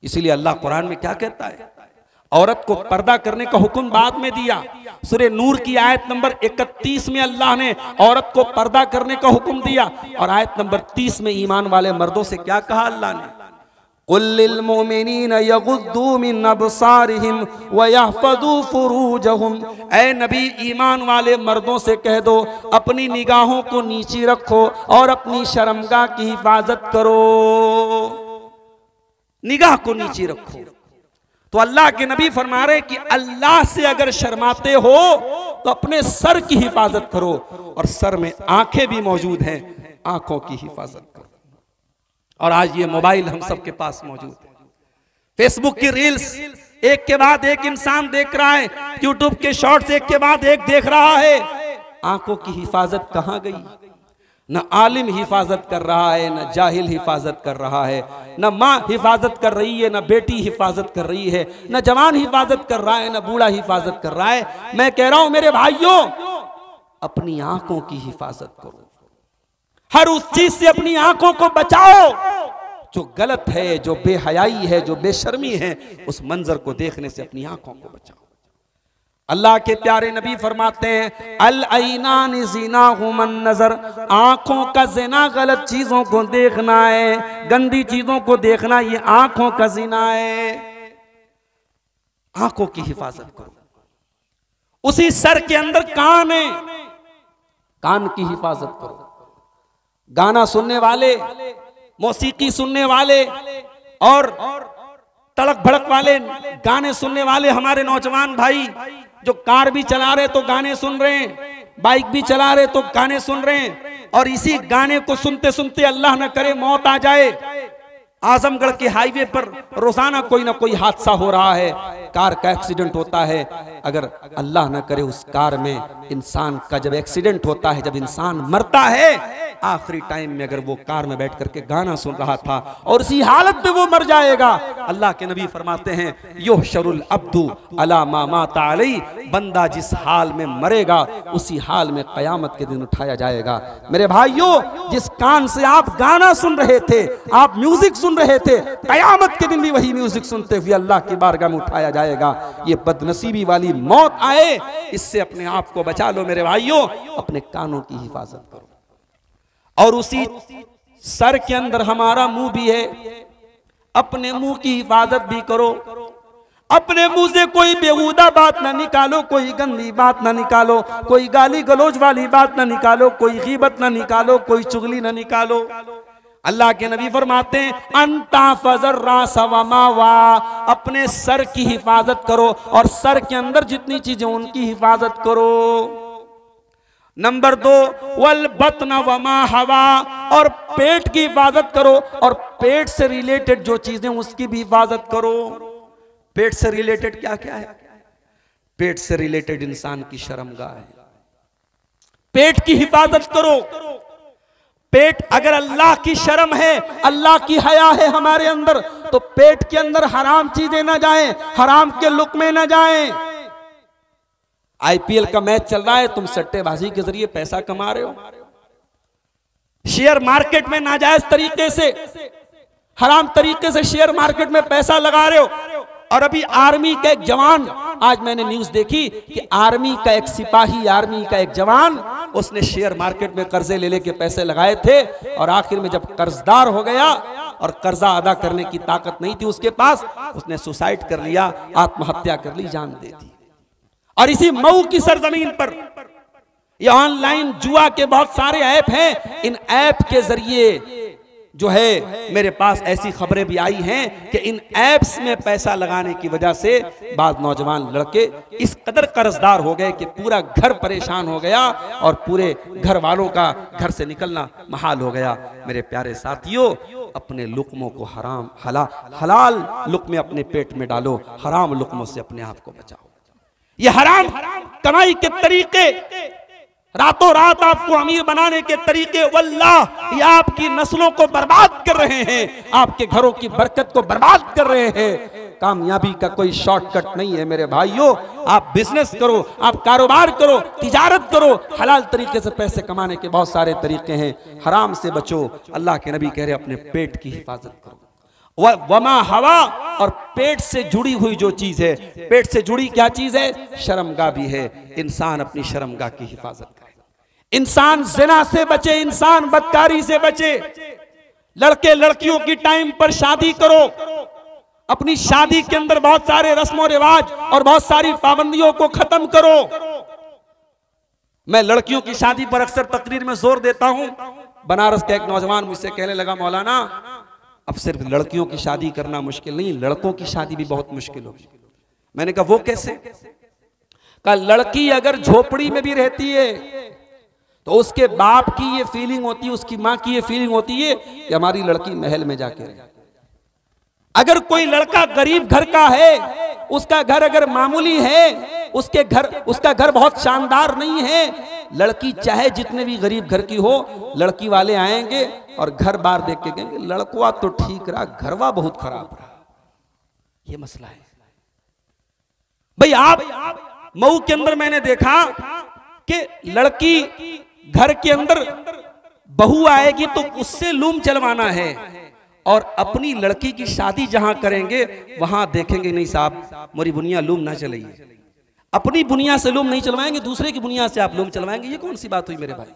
इसीलिए अल्लाह कुरान में क्या कहता है? औरत को पर्दा करने का हुक्म बाद में दिया। सूरह नूर की आयत नंबर 31 में अल्लाह ने औरत को पर्दा करने का हुक्म दिया और आयत नंबर 30 में ईमान वाले मर्दों से क्या कहा अल्लाह ने? कुल्लिल मोमिनीन यगुद्दू मिन अबसारिहिम व यहफज़ू फुरूजहुम। ऐ नबी, ईमान वाले मर्दों से कह दो अपनी निगाहों को नीचे रखो और अपनी शर्मगाह की हिफाजत करो। निगाह को नीचे रखो। तो अल्लाह के नबी फरमा रहे कि अल्लाह से अगर शर्माते हो तो अपने सर की हिफाजत करो, और सर में आंखें भी मौजूद हैं, आंखों की हिफाजत करो। और आज ये मोबाइल हम सबके पास मौजूद है, फेसबुक की रील्स एक के बाद एक इंसान देख रहा है, यूट्यूब के शॉर्ट्स एक के बाद एक देख रहा है। आंखों की हिफाजत कहां गई? न आलिम हिफाजत कर रहा है, न जाहिल हिफाजत कर रहा है, न माँ हिफाजत कर रही है, न बेटी हिफाजत कर रही है, न जवान हिफाजत कर रहा है, न बूढ़ा हिफाजत कर रहा है। मैं कह रहा हूं मेरे भाइयों, अपनी आंखों की हिफाजत करो। हर उस चीज से अपनी आंखों को बचाओ जो गलत है, जो बेहयाई है, जो बेशर्मी है। उस मंजर को देखने से अपनी आंखों को बचाओ। अल्लाह के प्यारे नबी फरमाते हैं, अल ऐनान ज़िनाहुमन नज़र, आंखों का ज़िना गलत चीजों को देखना है, गंदी चीजों को देखना, ये आंखों का ज़िना है। आंखों की हिफाजत करो। उसी सर के अंदर कान है, कान की हिफाजत करो। गाना सुनने वाले, मौसीकी सुनने वाले और तड़क भड़क वाले गाने सुनने वाले हमारे नौजवान भाई जो कार भी चला रहे तो गाने सुन रहे हैं, बाइक भी चला रहे तो गाने सुन रहे हैं, और इसी गाने को सुनते सुनते अल्लाह न करे मौत आ जाए। आजमगढ़ के हाईवे पर रोजाना कोई ना कोई हादसा हो रहा है, कार का एक्सीडेंट होता है। अगर अल्लाह न करे उस कार में इंसान का जब एक्सीडेंट होता है, जब इंसान मरता है, आखिरी टाइम में अगर वो कार में बैठ करके गाना सुन रहा था और इसी हालत में वो मर जाएगा, अल्लाह के नबी फरमाते हैं, युहशरुल अब्दु अला मा माता अलैहि, बंदा जिस हाल में मरेगा उसी हाल में कयामत के दिन उठाया जाएगा। मेरे भाइयों, जिस कान से आप गाना सुन रहे थे, आप म्यूजिक सुन रहे थे, कयामत के दिन भी वही म्यूजिक सुनते हुए अल्लाह की बारगाह में उठाया जाएगा। ये बदनसीबी वाली मौत आए, इससे अपने आप को बचा लो मेरे भाइयों। अपने कानों की हिफाजत करो। और उसी सर के अंदर हमारा मुंह भी है, अपने मुंह की हिफाजत भी करो। अपने मुंह से कोई बेहुदा बात ना निकालो, कोई गंदी बात ना निकालो, कोई गाली गलौज वाली बात ना निकालो, कोई गीबत ना निकालो, कोई चुगली ना निकालो। अल्लाह के नबी फरमाते हैं, अंता फजर रासवमावा, अपने सर की हिफाजत करो और सर के अंदर जितनी चीजें उनकी हिफाजत करो। नंबर 2, वल बतन वमा हवा, और पेट की हिफाजत करो और पेट से रिलेटेड जो चीजें उसकी भी हिफाजत करो। पेट से रिलेटेड क्या क्या है? पेट से रिलेटेड इंसान की शर्मगाह है। पेट की हिफाजत करो। पेट अगर अल्लाह की शर्म है, अल्लाह की हया है हमारे अंदर, तो पेट के अंदर हराम चीजें ना जाएं, हराम के लुक्मे ना जाएं। आईपीएल का मैच चल रहा है, तुम सट्टेबाजी के जरिए पैसा कमा रहे हो, शेयर मार्केट में नाजायज तरीके से, हराम तरीके से शेयर मार्केट में पैसा लगा रहे हो, और अभी आर्मी का एक जवान, आज मैंने न्यूज देखी कि आर्मी का एक सिपाही, आर्मी का एक जवान, उसने शेयर मार्केट में कर्जे ले लेके पैसे लगाए थे और आखिर में जब कर्जदार हो गया और कर्जा अदा करने की ताकत नहीं थी उसके पास, उसने सुसाइड कर लिया, आत्महत्या कर ली, जान दे दी। और इसी मऊ की सरजमीन पर ये ऑनलाइन जुआ के बहुत सारे ऐप हैं। इन ऐप के जरिए जो है मेरे पास ऐसी खबरें भी आई हैं कि इन ऐप्स में पैसा लगाने की वजह से बाद नौजवान लड़के इस कदर कर्जदार हो गए कि पूरा घर परेशान हो गया और पूरे घर वालों का घर से निकलना महाल हो गया। मेरे प्यारे साथियों, अपने लुक्मों को हलाल लुक्मे अपने पेट में डालो, हराम लुक्मों से अपने आप को बचाओ। ये हराम कमाई के तरीके, रातों रात आपको अमीर बनाने के तरीके, वल्लाह ये आपकी नस्लों को बर्बाद कर रहे हैं, आपके घरों की बरकत को बर्बाद कर रहे हैं। कामयाबी का कोई शॉर्टकट नहीं है मेरे भाइयों। आप बिजनेस करो, आप कारोबार करो, तिजारत करो, हलाल तरीके से पैसे कमाने के बहुत सारे तरीके हैं। हराम से बचो। अल्लाह के नबी कह रहे अपने पेट की हिफाजत करो। वमा हवा, और पेट से जुड़ी हुई जो चीज है, पेट से जुड़ी क्या चीज है? शर्मगाह भी है। इंसान अपनी शर्मगाह की हिफाजत करे, इंसान जिना से बचे, इंसान बदकारी से बचे। लड़के लड़कियों की टाइम पर शादी करो, अपनी शादी के अंदर बहुत सारे रस्मों रिवाज और बहुत सारी पाबंदियों को खत्म करो। मैं लड़कियों की शादी पर अक्सर तकरीर में जोर देता हूं। बनारस का एक नौजवान मुझसे कहने लगा, मौलाना अब सिर्फ लड़कियों की शादी करना मुश्किल नहीं, लड़कों की शादी भी बहुत मुश्किल होगी। मैंने कहा वो कैसे? कहा लड़की अगर झोपड़ी में भी रहती है तो उसके बाप की ये फीलिंग होती है, उसकी मां की ये फीलिंग होती है कि हमारी लड़की महल में जाके रहे। अगर कोई लड़का गरीब घर का है, उसका घर अगर मामूली है, उसका घर बहुत शानदार नहीं है, लड़की चाहे जितने भी गरीब घर की हो, लड़की वाले आएंगे और घर बार देख के कहेंगे लड़कवा तो ठीक रहा, घरवा बहुत खराब रहा। ये मसला है भाई। आप मऊ के अंदर मैंने देखा कि लड़की घर के अंदर बहू आएगी तो उससे लूम चलवाना है, और अपनी लड़की की शादी जहां करेंगे वहां देखेंगे नहीं साहब मोरी बुनिया लूम ना चलेगी। अपनी बुनिया से लूम नहीं चलवाएंगे, दूसरे की बुनिया से आप लूम चलवाएंगे। ये कौन सी बात हुई मेरे भाई?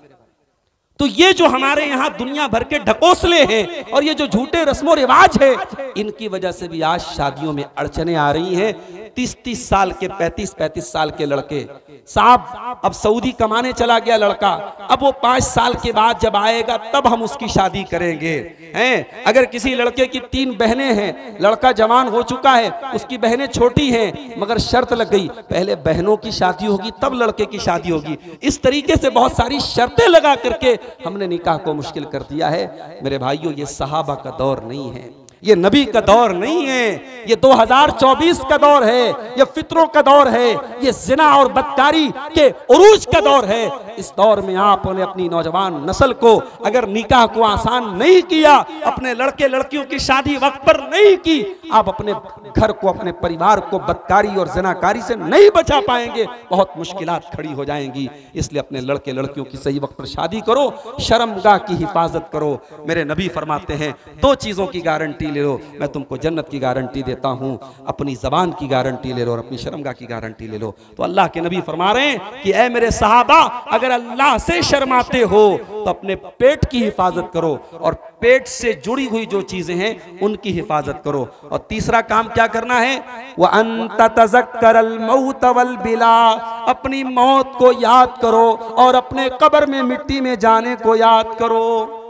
तो ये जो हमारे यहाँ दुनिया भर के ढकोसले हैं और ये जो झूठे रस्मों रिवाज है, इनकी वजह से भी आज शादियों में अड़चने आ रही हैं। 30-30 साल के, 35-35 साल के लड़के, साहब अब सऊदी कमाने चला गया लड़का, अब वो 5 साल के बाद जब आएगा तब हम उसकी शादी करेंगे हैं। अगर किसी लड़के की 3 बहनें हैं, लड़का जवान हो चुका है, उसकी बहनें छोटी हैं, मगर शर्त लग गई पहले बहनों की शादी होगी तब लड़के की शादी होगी। इस तरीके से बहुत सारी शर्तें लगा करके हमने निकाह को मुश्किल कर दिया है। मेरे भाइयों, ये सहाबा का दौर नहीं है, ये नबी का दौर नहीं है, ये 2024 का दौर है, ये फितरों का दौर है, ये जिना और बदकारी के उरूज का दौर है। इस दौर में आपने अपनी नौजवान नस्ल को अगर निकाह को आसान नहीं किया, अपने लड़के लड़कियों की शादी वक्त पर नहीं की, आप अपने घर को, अपने परिवार को बदकारी और जिनाकारी से नहीं बचा पाएंगे, बहुत मुश्किलात खड़ी हो जाएंगी। इसलिए अपने लड़के लड़कियों की सही वक्त पर शादी करो, शर्मगाह की हिफाजत करो। मेरे नबी फरमाते हैं 2 चीजों की गारंटी ले लो, मैं तुमको जन्नत की गारंटी देता हूं, अपनी जबान की गारंटी ले लो और अपनी शर्मगाह की गारंटी ले लो। तो अल्लाह के नबी फरमा रहे हैं कि ऐ मेरे सहाबा, अगर अल्लाह से शर्माते हो तो अपने पेट की हिफाजत करो और पेट से जुड़ी हुई जो चीजें हैं उनकी हिफाजत करो। और तीसरा काम क्या करना है? व अंत तज़क्करल मौत वल बिला, अपनी मौत को याद करो और अपने कब्र में मिट्टी में जाने को याद करो।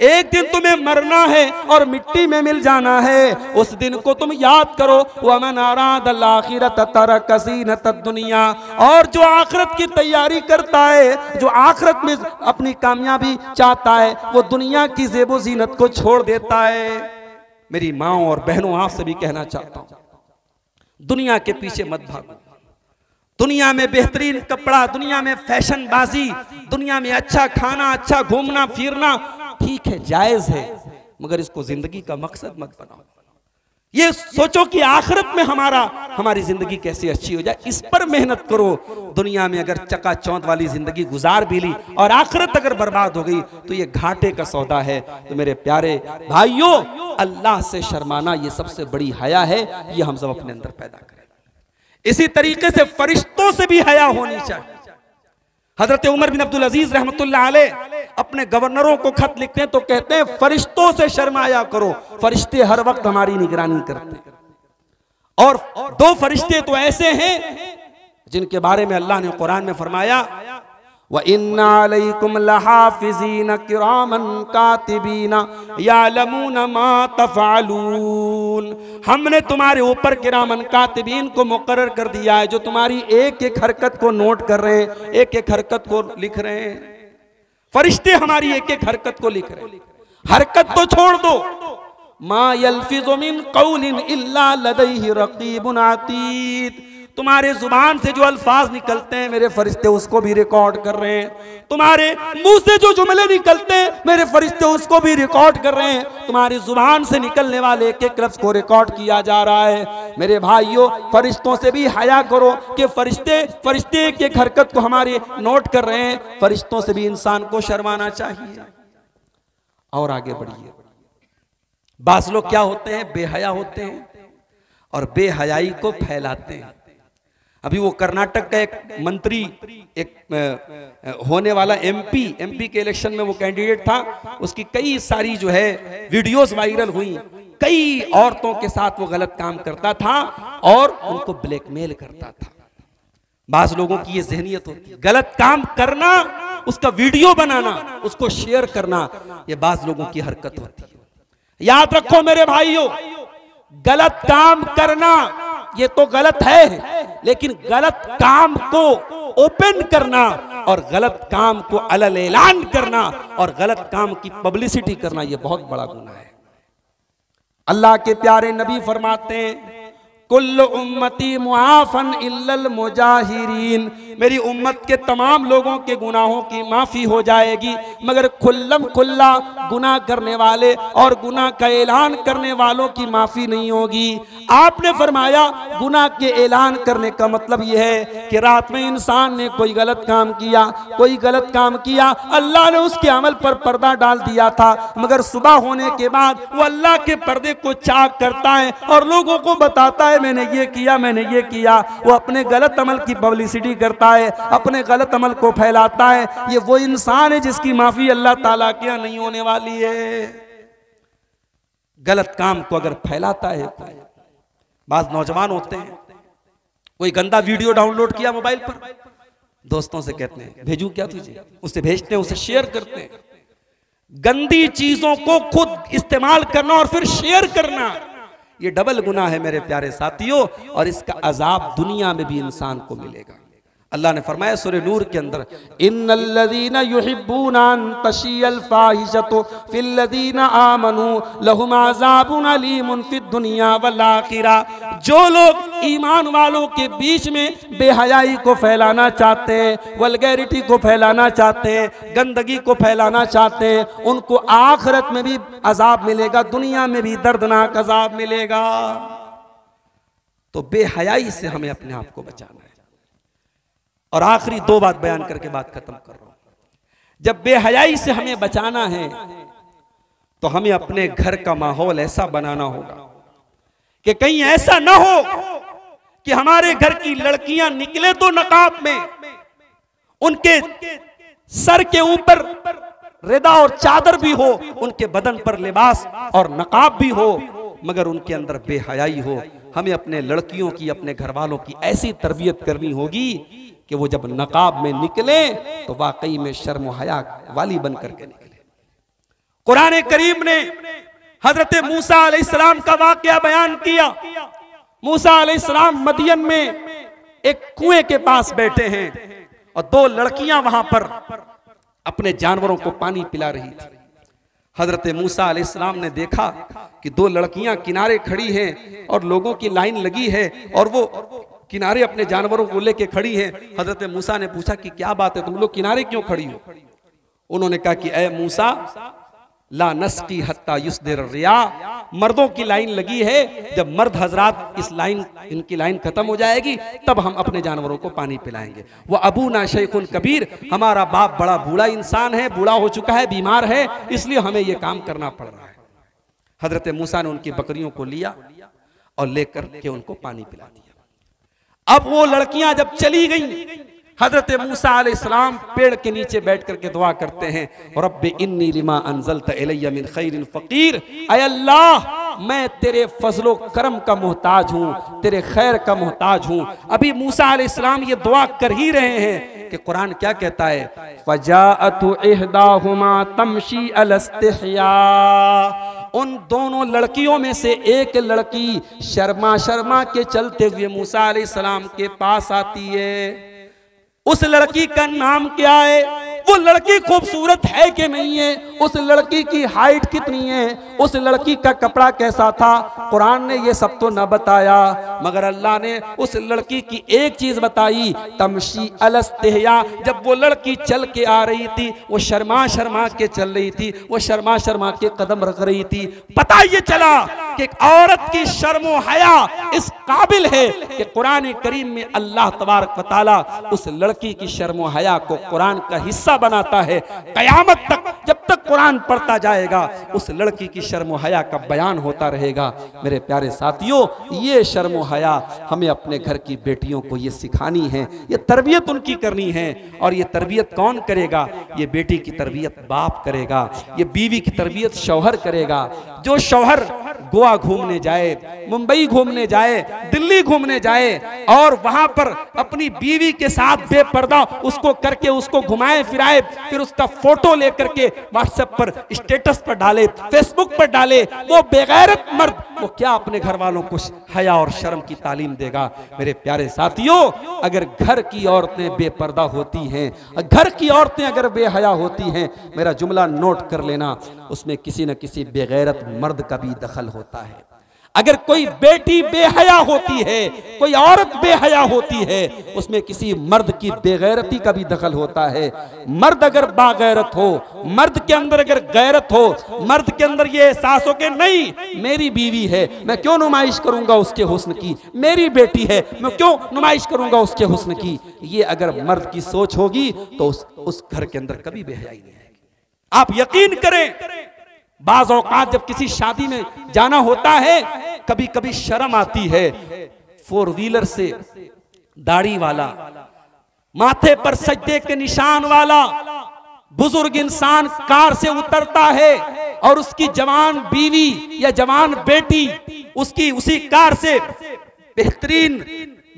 एक दिन तुम्हें मरना है और मिट्टी में मिल जाना है, उस दिन को तुम याद करो। वमन अरादल आखिरत तरक ज़ीनत दुनिया, और जो आखिरत की तैयारी करता है, जो आखिरत में अपनी कामयाबी चाहता है, वो दुनिया की ज़ेबो ज़ीनत को छोड़ देता है। मेरी माओ और बहनों, आपसे भी कहना चाहता हूं, दुनिया के पीछे मत भागो। दुनिया में बेहतरीन कपड़ा, दुनिया में फैशनबाजी, दुनिया में अच्छा खाना, अच्छा घूमना फिरना ठीक है, जायज है, मगर इसको जिंदगी का मकसद मत बनाओ। ये सोचो कि आखिरत में हमारी जिंदगी कैसे अच्छी हो जाए, इस पर मेहनत करो। दुनिया में अगर चकाचौंध वाली जिंदगी गुजार भी ली और आखिरत अगर बर्बाद हो गई तो ये घाटे का सौदा है। तो मेरे प्यारे भाइयों, अल्लाह से शर्माना ये सबसे बड़ी हया है, ये हम सब अपने अंदर पैदा करें। इसी तरीके से फरिश्तों से भी हया होनी चाहिए। हजरत उमर बिन अब्दुल अजीज रहमतुल्लाह अलैह अपने गवर्नरों को खत लिखते हैं तो कहते हैं फरिश्तों से शर्माया करो, फरिश्ते हर वक्त हमारी निगरानी करते हैं। और दो फरिश्ते तो ऐसे हैं जिनके बारे में अल्लाह ने कुरान में फरमाया, व इन्ना अलैकुम लहाफिज़ीन किरामन कातिबीन यालमून मा तफ़अलून। हमने तुम्हारे ऊपर किरामन कातिबीन को मुकर्रर कर दिया है, जो तुम्हारी एक एक हरकत को नोट कर रहे हैं, एक एक हरकत को लिख रहे हैं। फरिश्ते हमारी एक एक हरकत को लिख रहे हैं। हरकत तो छोड़ दो, मा यल्फिज़ु मिन क़ौलिन इल्ला लदैहि रक़ीबुन अतीद। तुम्हारे जुबान से जो अल्फाज निकलते हैं मेरे फरिश्ते उसको भी रिकॉर्ड कर रहे हैं। तुम्हारे मुंह से जो जुमले निकलते हैं मेरे फरिश्ते उसको भी रिकॉर्ड कर रहे हैं। तुम्हारी जुबान से निकलने वाले एक एक लफ्ज को रिकॉर्ड किया जा रहा है। मेरे भाइयों, फरिश्तों से भी हया करो कि फरिश्ते एक एक हरकत को हमारे नोट कर रहे हैं। फरिश्तों से भी इंसान को शर्माना चाहिए। और आगे बढ़िए, बास लोग क्या होते हैं, बेहया होते हैं और बेहयाई को फैलाते हैं। अभी वो कर्नाटक का एक मंत्री, एक होने वाला एमपी के इलेक्शन में वो कैंडिडेट था, उसकी कई सारी जो है वीडियोस वायरल हुई। कई औरतों के साथ वो गलत काम करता था और उनको ब्लैकमेल करता था। बास लोगों की ये ज़हनियत होती है, गलत काम करना, उसका वीडियो बनाना, उसको शेयर करना, ये बास लोगों की हरकत होती है। याद रखो मेरे भाइयों, गलत काम करना ये तो गलत है, लेकिन गलत काम को ओपन करना और गलत काम को अलल ऐलान करना और गलत काम की पब्लिसिटी करना ये बहुत बड़ा गुनाह है। अल्लाह के प्यारे नबी फरमाते हैं, कुल्लु उम्मती मुआफन इल्लल मुजाहिरीन। मेरी उम्मत के तमाम लोगों के गुनाहों की माफ़ी हो जाएगी, मगर खुल्लम खुल्ला गुनाह करने वाले और गुनाह का ऐलान करने वालों की माफ़ी नहीं होगी। आपने फरमाया गुनाह के ऐलान करने का मतलब यह है कि रात में इंसान ने कोई गलत काम किया, अल्लाह ने उसके अमल पर पर्दा डाल दिया था, मगर सुबह होने के बाद वो अल्लाह के पर्दे को चाक करता है और लोगों को बताता है मैंने ये किया। वो अपने गलत अमल की पब्लिसिटी करता है, अपने गलत अमल को फैलाता है। ये वो इंसान है जिसकी माफी अल्लाह ताला के यहाँ नहीं होने वाली है। गलत काम को अगर फैलाता है कोई, बाज नौजवान होते हैं, कोई गंदा वीडियो डाउनलोड किया मोबाइल पर, दोस्तों से कहते हैं भेजूं क्या तुझे, उससे भेजते हैं, उसे शेयर करते हैं। गंदी चीजों को खुद इस्तेमाल करना और फिर शेयर करना, ये डबल गुनाह है मेरे प्यारे साथियों, और इसका अजाब दुनिया में भी इंसान को मिलेगा। अल्लाह ने फरमाया सूरह नूर के अंदर, इन्नल्लज़ीना युहिब्बूना अन तशियल फाहिशतु फिल्लज़ीना आमनू लहुम अज़ाबुन अलीमुन फिद दुनिया वल आखिरह। जो लोग ईमान वालों के बीच में बेहयाई को फैलाना चाहते हैं, वल्गैरिटी को फैलाना चाहते हैं, गंदगी को फैलाना चाहते हैं, उनको आखिरत में भी अजाब मिलेगा, दुनिया में भी दर्दनाक अजाब मिलेगा। तो बेहयाई से हमें अपने आप को बचाना है। और आखिरी दो बात बयान करके बात खत्म कर रहा हूं। जब बेहयाई से हमें बचाना है तो हमें अपने घर का माहौल ऐसा बनाना होगा कि कहीं ऐसा ना हो कि हमारे घर की लड़कियां निकले तो नकाब में, उनके सर के ऊपर रिदा और चादर भी हो, उनके बदन पर लिबास और नकाब भी हो, मगर उनके अंदर बेहयाई हो। हमें अपने लड़कियों की, अपने घर वालों की ऐसी तरबियत करनी होगी कि वो जब नकाब में निकले तो वाकई में शर्म हया वाली बन करके निकले। कुरान करीम ने हजरत मूसा अलैहिस्सलाम का वाकया बयान किया। मूसा अलैहिस्सलाम मदियन में एक कुएं के पास बैठे हैं और दो लड़कियां वहां पर अपने जानवरों को पानी पिला रही थी। हजरत मूसा अलैहिस्सलाम ने देखा कि दो लड़कियां किनारे खड़ी हैं और लोगों की लाइन लगी है और वो किनारे अपने जानवरों को लेके खड़ी हैं। हजरत मूसा ने पूछा कि क्या बात है, तुम लोग किनारे क्यों खड़ी हो? उन्होंने कहा कि ऐ मूसा, ला नस्की हत्ता युस्दिर रिया, मर्दों की लाइन लगी है, जब मर्द हजरात इनकी लाइन खत्म हो जाएगी तब हम अपने जानवरों को पानी पिलाएंगे। वह अबूना शैखुन कबीर, हमारा बाप बड़ा बूढ़ा इंसान है, बूढ़ा हो चुका है, बीमार है, इसलिए हमें यह काम करना पड़ रहा है। हजरत मूसा ने उनकी बकरियों को लिया और लेकर के उनको पानी पिला दिया। अब वो लड़कियां जब चली गईं, हजरत मूसा अलैहिस्सलाम पेड़ के नीचे बैठ करके दुआ करते हैं, रब्बि इन्नी लिमा अंज़लत इलैया मिन खैरिन फ़क़ीर, ऐ अल्लाह मैं तेरे फजलो करम का मोहताज हूँ, तेरे खैर का मोहताज हूँ। अभी मूसा अलैहिस्सलाम ये दुआ कर ही रहे हैं कि कुरान क्या कहता है, फ़जाअतु इहदाहुमा तमशी अला इस्तिहया, उन दोनों लड़कियों में से एक लड़की शर्मा शर्मा के चलते हुए मूसा अलैहिस्सलाम के पास आती है। उस लड़की का नाम क्या है? वो लड़की खूबसूरत है कि नहीं है? उस लड़की की हाइट कितनी है? उस लड़की का कपड़ा कैसा था? कुरान ने ये सब तो न बताया, मगर अल्लाह ने उस लड़की की एक चीज बताई, तमशी अलस्तिहया। जब वो लड़की चल के आ रही थी, वो शर्मा शर्मा के चल रही थी, वो शर्मा शर्मा के कदम रख रही थी। पता ये चला कि एक औरत की शर्म हया इस काबिल है कि कुरान करीम में अल्लाह तबारक व तआला उस लड़की की शर्म हया को कुरान का हिस्सा बनाता है। कयामत तक जब तक कुरान पढ़ता जाएगा उस लड़की की शर्म हया का बयान होता रहेगा। मेरे प्यारे साथियों, ये शर्म हया हमें अपने घर की बेटियों को ये सिखानी है, ये तरबियत उनकी करनी है। और ये तरबियत कौन करेगा? ये बेटी की तरबियत बाप करेगा, ये बीवी की तरबियत शौहर करेगा। जो शौहर गोवा घूमने जाए, मुंबई घूमने जाए, दिल्ली घूमने जाए और वहां पर अपनी बीवी के साथ बेपर्दा उसको करके उसको घुमाए फिराए, फिर उसका फोटो लेकर के व्हाट्सएप पर स्टेटस पर डाले, फेसबुक पर डाले, वो बेगैरत मर्द वो क्या अपने घर वालों को हया और शर्म की तालीम देगा? मेरे प्यारे साथियों, अगर घर की औरतें बेपर्दा होती हैं, घर की औरतें अगर बेहया होती हैं, मेरा जुमला नोट कर लेना, उसमें किसी न किसी बेगैरत मर्द का भी दखल होता है। अगर कोई बेटी बेहया होती है, कोई औरत बेहया होती है, उसमें किसी मर्द की बेगैरती का भी दखल होता है। मर्द अगर बागैरत हो, मर्द के अंदर अगर गैरत हो, मर्द के अंदर ये एहसास हो कि नहीं मेरी बीवी है, मैं क्यों नुमाइश करूंगा उसके हुस्न की, मेरी बेटी है, मैं क्यों नुमाइश करूंगा उसके हुस्न की, ये अगर मर्द की सोच होगी तो उस घर के अंदर कभी बेहयाई नहीं आएगी। आप यकीन करें, बाज़ औक़ात जब किसी शादी में जाना होता है, कभी कभी शर्म आती है। 4 व्हीलर से दाढ़ी वाला, माथे पर सजदे के निशान वाला बुजुर्ग इंसान कार से उतरता है और उसकी जवान बीवी या जवान बेटी उसकी उसी कार से बेहतरीन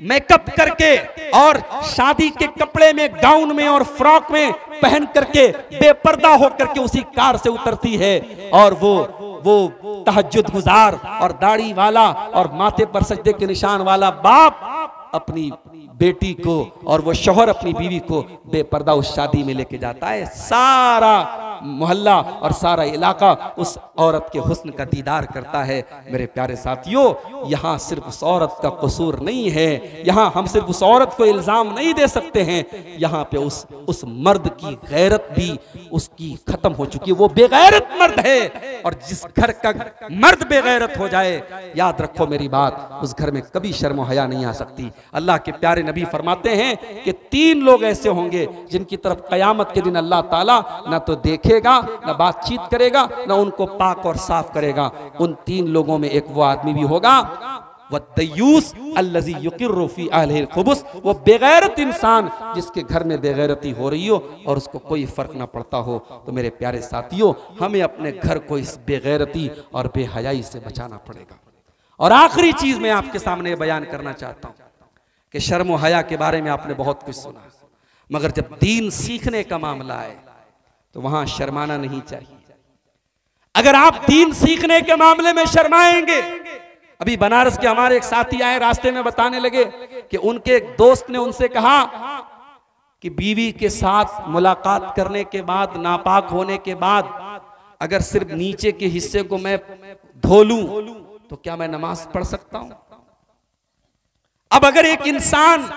मेकअप करके और शादी के कपड़े में, गाउन में और फ्रॉक में पहन करके बेपर्दा होकर के उसी कार से उतरती है। और वो तहज्जुद गुजार और दाढ़ी वाला और माथे पर सजदे के निशान वाला बाप अपनी बेटी को और वो शौहर अपनी बीवी को बेपर्दा उस शादी में लेके जाता है। सारा मोहल्ला और सारा इलाका उस औरत के हुस्न का दीदार करता है। मेरे प्यारे साथियों, यहाँ सिर्फ उस औरत का कसूर नहीं है, यहाँ हम सिर्फ उस औरत को इल्जाम नहीं दे सकते हैं, यहाँ पे उस मर्द की गैरत भी उसकी खत्म हो चुकी है। वो बेगैरत मर्द है, और जिस घर का मर्द बेगैरत हो जाए, याद रखो मेरी बात, उस घर में कभी शर्म हया नहीं आ सकती। अल्लाह के प्यारे नबी फरमाते हैं कि 3 लोग ऐसे होंगे जिनकी तरफ कयामत के दिन अल्लाह ताला ना तो देखेगा, ना बातचीत करेगा, ना उनको पाक और साफ करेगा। उन 3 लोगों में एक वो आदमी भी होगा, वद्दयूस अल्लज़ी युक़िर्रु फ़ी अहलिहिल खुबुस, वो बेगैरत इंसान जिसके घर में बेगैरती हो रही हो और उसको कोई फर्क ना पड़ता हो। तो मेरे प्यारे साथियों, हमें अपने घर को इस बेगैरती और बेहयाई से बचाना पड़ेगा। और आखिरी चीज मैं आपके सामने बयान करना चाहता हूं कि शर्म और हया के बारे में आपने बहुत कुछ सुना, मगर जब दीन सीखने का मामला है तो वहां शर्माना नहीं चाहिए। अगर आप दीन सीखने के मामले में शर्माएंगे, अभी बनारस के हमारे एक साथी आए, रास्ते में बताने लगे कि उनके एक दोस्त ने उनसे कहा कि बीवी के साथ मुलाकात करने के बाद, नापाक होने के बाद, अगर सिर्फ नीचे के हिस्से को मैं धो लूं तो क्या मैं नमाज पढ़ सकता हूं? अब अगर एक इंसान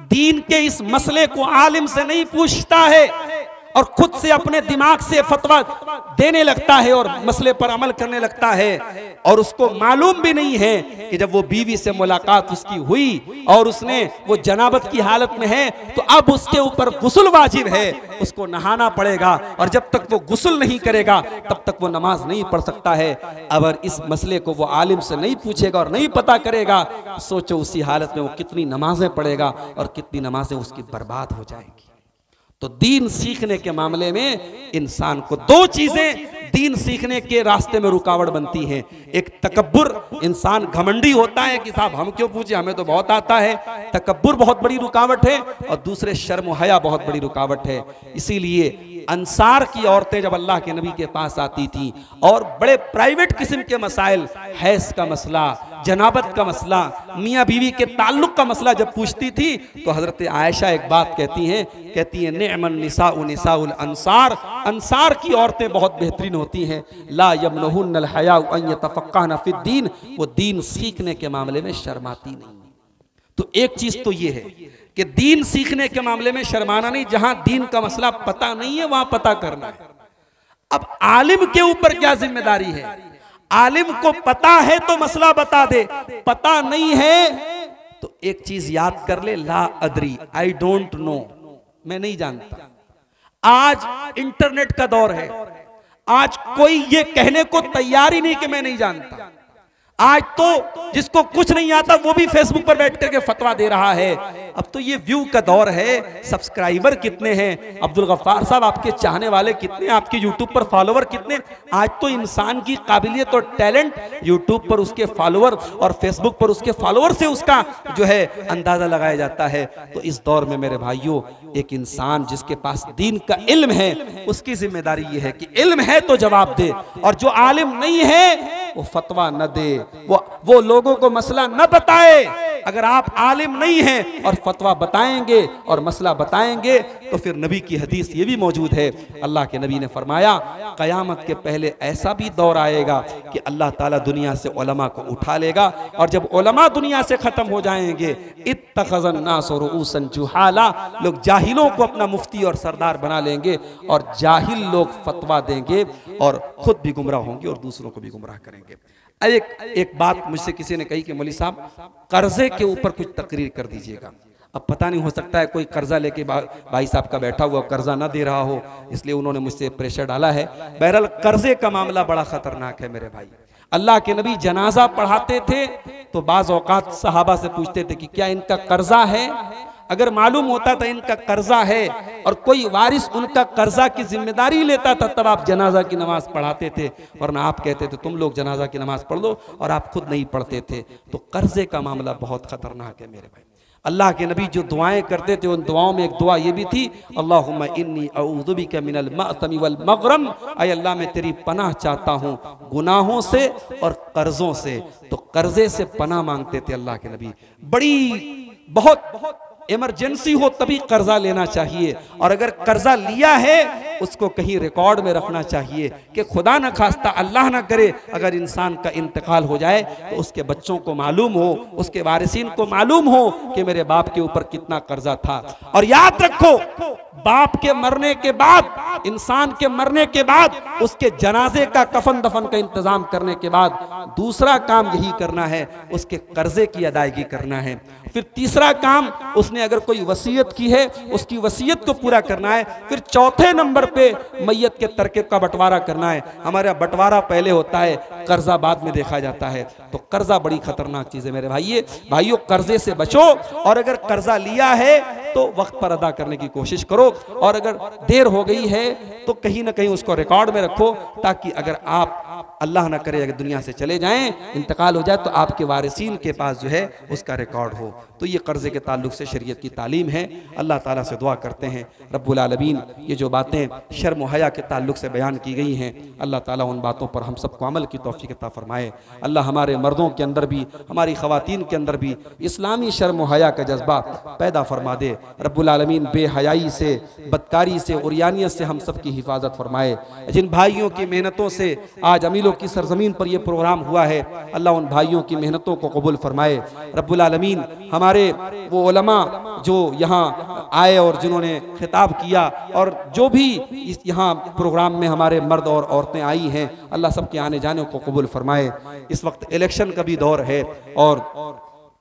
दीन के इस मसले को आलिम से नहीं पूछता है और खुद से अपने दिमाग से फतवा देने लगता है और मसले पर अमल करने लगता है, और उसको मालूम भी नहीं है कि जब वो बीवी से मुलाकात उसकी हुई और उसने वो जनाबत की हालत में है तो अब उसके ऊपर गुस्ल वाजिब है, उसको नहाना पड़ेगा, और जब तक वो गुस्ल नहीं करेगा तब तक वो नमाज नहीं पढ़ सकता है। अगर इस मसले को वो आलिम से नहीं पूछेगा और नहीं पता करेगा, सोचो उसी हालत में वो कितनी नमाजें पढ़ेगा और कितनी नमाजें उसकी बर्बाद हो जाएंगी। तो दीन सीखने के मामले में इंसान को दो चीजें दीन सीखने के रास्ते में रुकावट बनती हैं। एक तकब्बुर, इंसान घमंडी होता है कि साहब हम क्यों पूछे, हमें तो बहुत आता है, तकब्बुर बहुत बड़ी रुकावट है, और दूसरे शर्म हया बहुत बड़ी रुकावट है। इसीलिए अंसार की औरतें जब अल्लाह के नबी के पास आती थी और बड़े प्राइवेट किस्म के मसाइल, हैज का मसला, जनाबत का मसला, मियाँ बीवी के ताल्लुक का मसला जब पूछती थी तो हजरत आयशा एक बात कहती हैं नेअमन निसाउ निसाउल अंसार, अंसार की औरतें बहुत बेहतरीन होती हैं, ला यमनहुन्नल हयाउ अन यतफक्कहन फिद्दीन, वो दीन सीखने के मामले में शर्माती नहीं। तो एक चीज तो ये है कि दीन सीखने के मामले में शर्माना नहीं, जहां दीन का मसला पता नहीं है वहां पता करना है। अब आलिम के ऊपर क्या जिम्मेदारी है, आलिम को पता है तो मसला बता दे, पता नहीं है तो एक चीज याद कर ले, ला अदरी, आई डोंट नो, मैं नहीं जानता। आज इंटरनेट का दौर है, आज कोई ये कहने को तैयार ही नहीं कि मैं नहीं जानता। आज तो जिसको कुछ नहीं आता वो भी फेसबुक पर बैठ करके फतवा दे रहा है। अब तो ये व्यू का दौर है, सब्सक्राइबर कितने हैं, अब्दुल गफ्फार साहब आपके चाहने वाले कितने, आपके यूट्यूब पर फॉलोवर कितने। आज तो इंसान की काबिलियत और टैलेंट यूट्यूब पर उसके फॉलोवर और फेसबुक पर उसके फॉलोवर से उसका जो है अंदाजा लगाया जाता है। तो इस दौर में मेरे भाइयों, एक इंसान जिसके पास दीन का इल्म है उसकी जिम्मेदारी ये है कि इल्म है तो जवाब दे, और जो आलिम नहीं है वो फतवा न दे, वो लोगों को मसला न बताए। अगर आप आलिम नहीं हैं और फतवा बताएंगे और मसला बताएंगे तो फिर नबी की हदीस ये भी मौजूद है, अल्लाह के नबी ने फरमाया क़यामत के पहले ऐसा भी दौर आएगा कि अल्लाह ताला दुनिया से उलमा को उठा लेगा, और जब उलमा दुनिया से खत्म हो जाएंगे इत्तख़ज़न नास रुऊसन जुहाला, लोग जाहिलों को अपना मुफ्ती और सरदार बना लेंगे और जाहिल लोग फतवा देंगे और खुद भी गुमराह होंगे और दूसरों को भी गुमराह करेंगे। एक बात मुझसे किसी ने कही कि मौलवी साहब कर्जे के ऊपर कुछ तकरीर कर दीजिएगा। अब पता नहीं, हो सकता है कोई कर्जा लेके भाई साहब का बैठा हुआ कर्जा ना दे रहा हो, इसलिए उन्होंने मुझसे प्रेशर डाला है। बहरहाल कर्जे का मामला बड़ा खतरनाक है मेरे भाई। अल्लाह के नबी जनाजा पढ़ाते थे तो बाज़ औकात सहाबा से पूछते थे कि क्या इनका कर्जा है। अगर मालूम होता था इनका कर्जा है और कोई वारिस उनका कर्जा की जिम्मेदारी लेता था तब आप जनाजा की नमाज पढ़ाते थे, वरना आप कहते थे तुम लोग जनाजा की नमाज पढ़ लो और आप खुद नहीं पढ़ते थे। तो कर्जे का मामला बहुत खतरनाक है मेरे भाई। अल्लाह के नबी जो दुआएं करते थे उन दुआओं में एक दुआ ये भी थी, अल्लाहुम्मा इन्नी अऊज़ु बिका मिनल मअतमी वल मग़रम, अय अल्लाह मैं तेरी पनाह चाहता हूँ गुनाहों से और कर्जों से। तो कर्जे से पनाह मांगते थे अल्लाह के नबी। बड़ी बहुत इमरजेंसी हो तभी कर्जा लेना चाहिए, और अगर कर्जा लिया है उसको कहीं रिकॉर्ड में रखना चाहिए कि खुदा न खास्ता अल्लाह ना करे अगर इंसान का इंतकाल हो जाए तो उसके बच्चों को मालूम हो, उसके वारिसीन को मालूम हो कि मेरे बाप के ऊपर कितना कर्जा था। और याद रखो, बाप के मरने के बाद, इंसान के मरने के बाद उसके जनाजे का कफन दफन का इंतजाम करने के बाद दूसरा काम यही करना है, उसके कर्जे की अदायगी करना है। फिर तीसरा काम, उसने अगर कोई वसीयत की है उसकी वसीयत को पूरा करना है। फिर चौथे नंबर पे मैयत के तरके का बंटवारा करना है। हमारा बंटवारा पहले होता है, कर्जा बाद में देखा जाता है। तो कर्जा बड़ी खतरनाक चीज है मेरे भाइयों, कर्जे से बचो, और अगर कर्जा लिया है तो वक्त पर अदा करने की कोशिश करो, और अगर देर हो गई है तो कहीं ना कहीं उसको रिकॉर्ड में रखो, ताकि अगर आप अल्लाह ना करे अगर दुनिया से चले जाएं, इंतकाल हो जाए, तो आपके वारिसीन के पास जो है उसका रिकॉर्ड हो। तो ये कर्जे के ताल्लुक से शरीयत की तालीम है। अल्लाह ताला से दुआ करते हैं रब्बुल आलमीन ये जो बातें शर्म हया के ताल्लुक से बयान की गई हैं, अल्लाह ताला उन बातों पर हम सबको अमल की तौफीक अता फरमाए। अल्लाह हमारे मर्दों के अंदर भी, हमारी ख़वातीन के अंदर भी इस्लामी शर्म हया का जज्बा पैदा फरमा दे। रब्बुल आलमीन बेहयाई से, बदकारी से, उरियानियत से हम सब की हिफाजत फरमाए। जिन भाइयों की मेहनतों से आज अमीलों की सरजमीन पर यह प्रोग्राम हुआ है, अल्लाह उन भाइयों की मेहनतों को कबूल फरमाए। रब्बुल आलमीन हमारे वो उलमा जो यहाँ आए और जिन्होंने खिताब किया और जो भी इस यहाँ प्रोग्राम में हमारे मर्द और औरतें आई हैं, अल्लाह सबके आने जाने को कबूल फरमाए। इस वक्त इलेक्शन का भी दौर है और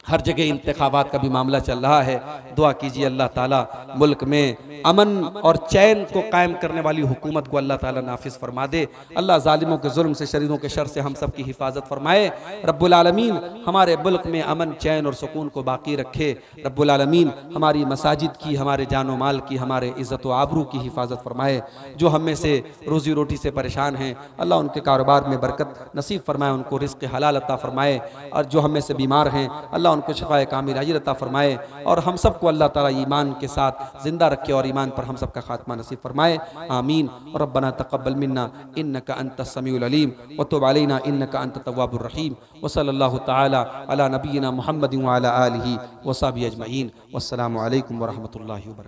हर जगह इंतखाबात का भी मामला चल रहा है। दुआ कीजिए अल्लाह ताला मुल्क में अमन और चैन को कायम करने वाली हुकूमत को अल्लाह ताला नाफिज फरमा दे। अल्लाह जालिमों के जुल्म से, शरीरों के शर से हम सब की हिफाजत फरमाए। रब्बुल आलमीन हमारे मुल्क में अमन, चैन और सुकून को बाकी रखे। रब्बुल आलमीन हमारी मसाजिद की, हमारे जानो माल की, हमारे इज़्ज़त व आबरू की हिफाजत फरमाए। जो हम में से रोज़ी रोटी से परेशान हैं, अल्लाह उनके कारोबार में बरकत नसीब फरमाए, उनको रिज़्क़ हलाल अता फरमाए। और जो हम में से बीमार हैं, अल्लाह उनको शिफाए कामिल अजर अता फरमाए। और हम सबको अल्लाह ताला ईमान के साथ जिंदा रखे और ईमान पर हम सबका खात्मा नसीब फरमाए। आमीन। रब्बना तक़ब्बल मिन्ना इन्नका अंतस समीउल अलीम व तुब अलैना इन्नका अंतत तव्वाबुर रहीम। व सल्लल्लाहु तआला अला नबिय्यिना मुहम्मदिन व अला आलिहि व सहबिहि अजमईन। वस्सलामु अलैकुम व रहमतुल्लाहि व बरकातुहू।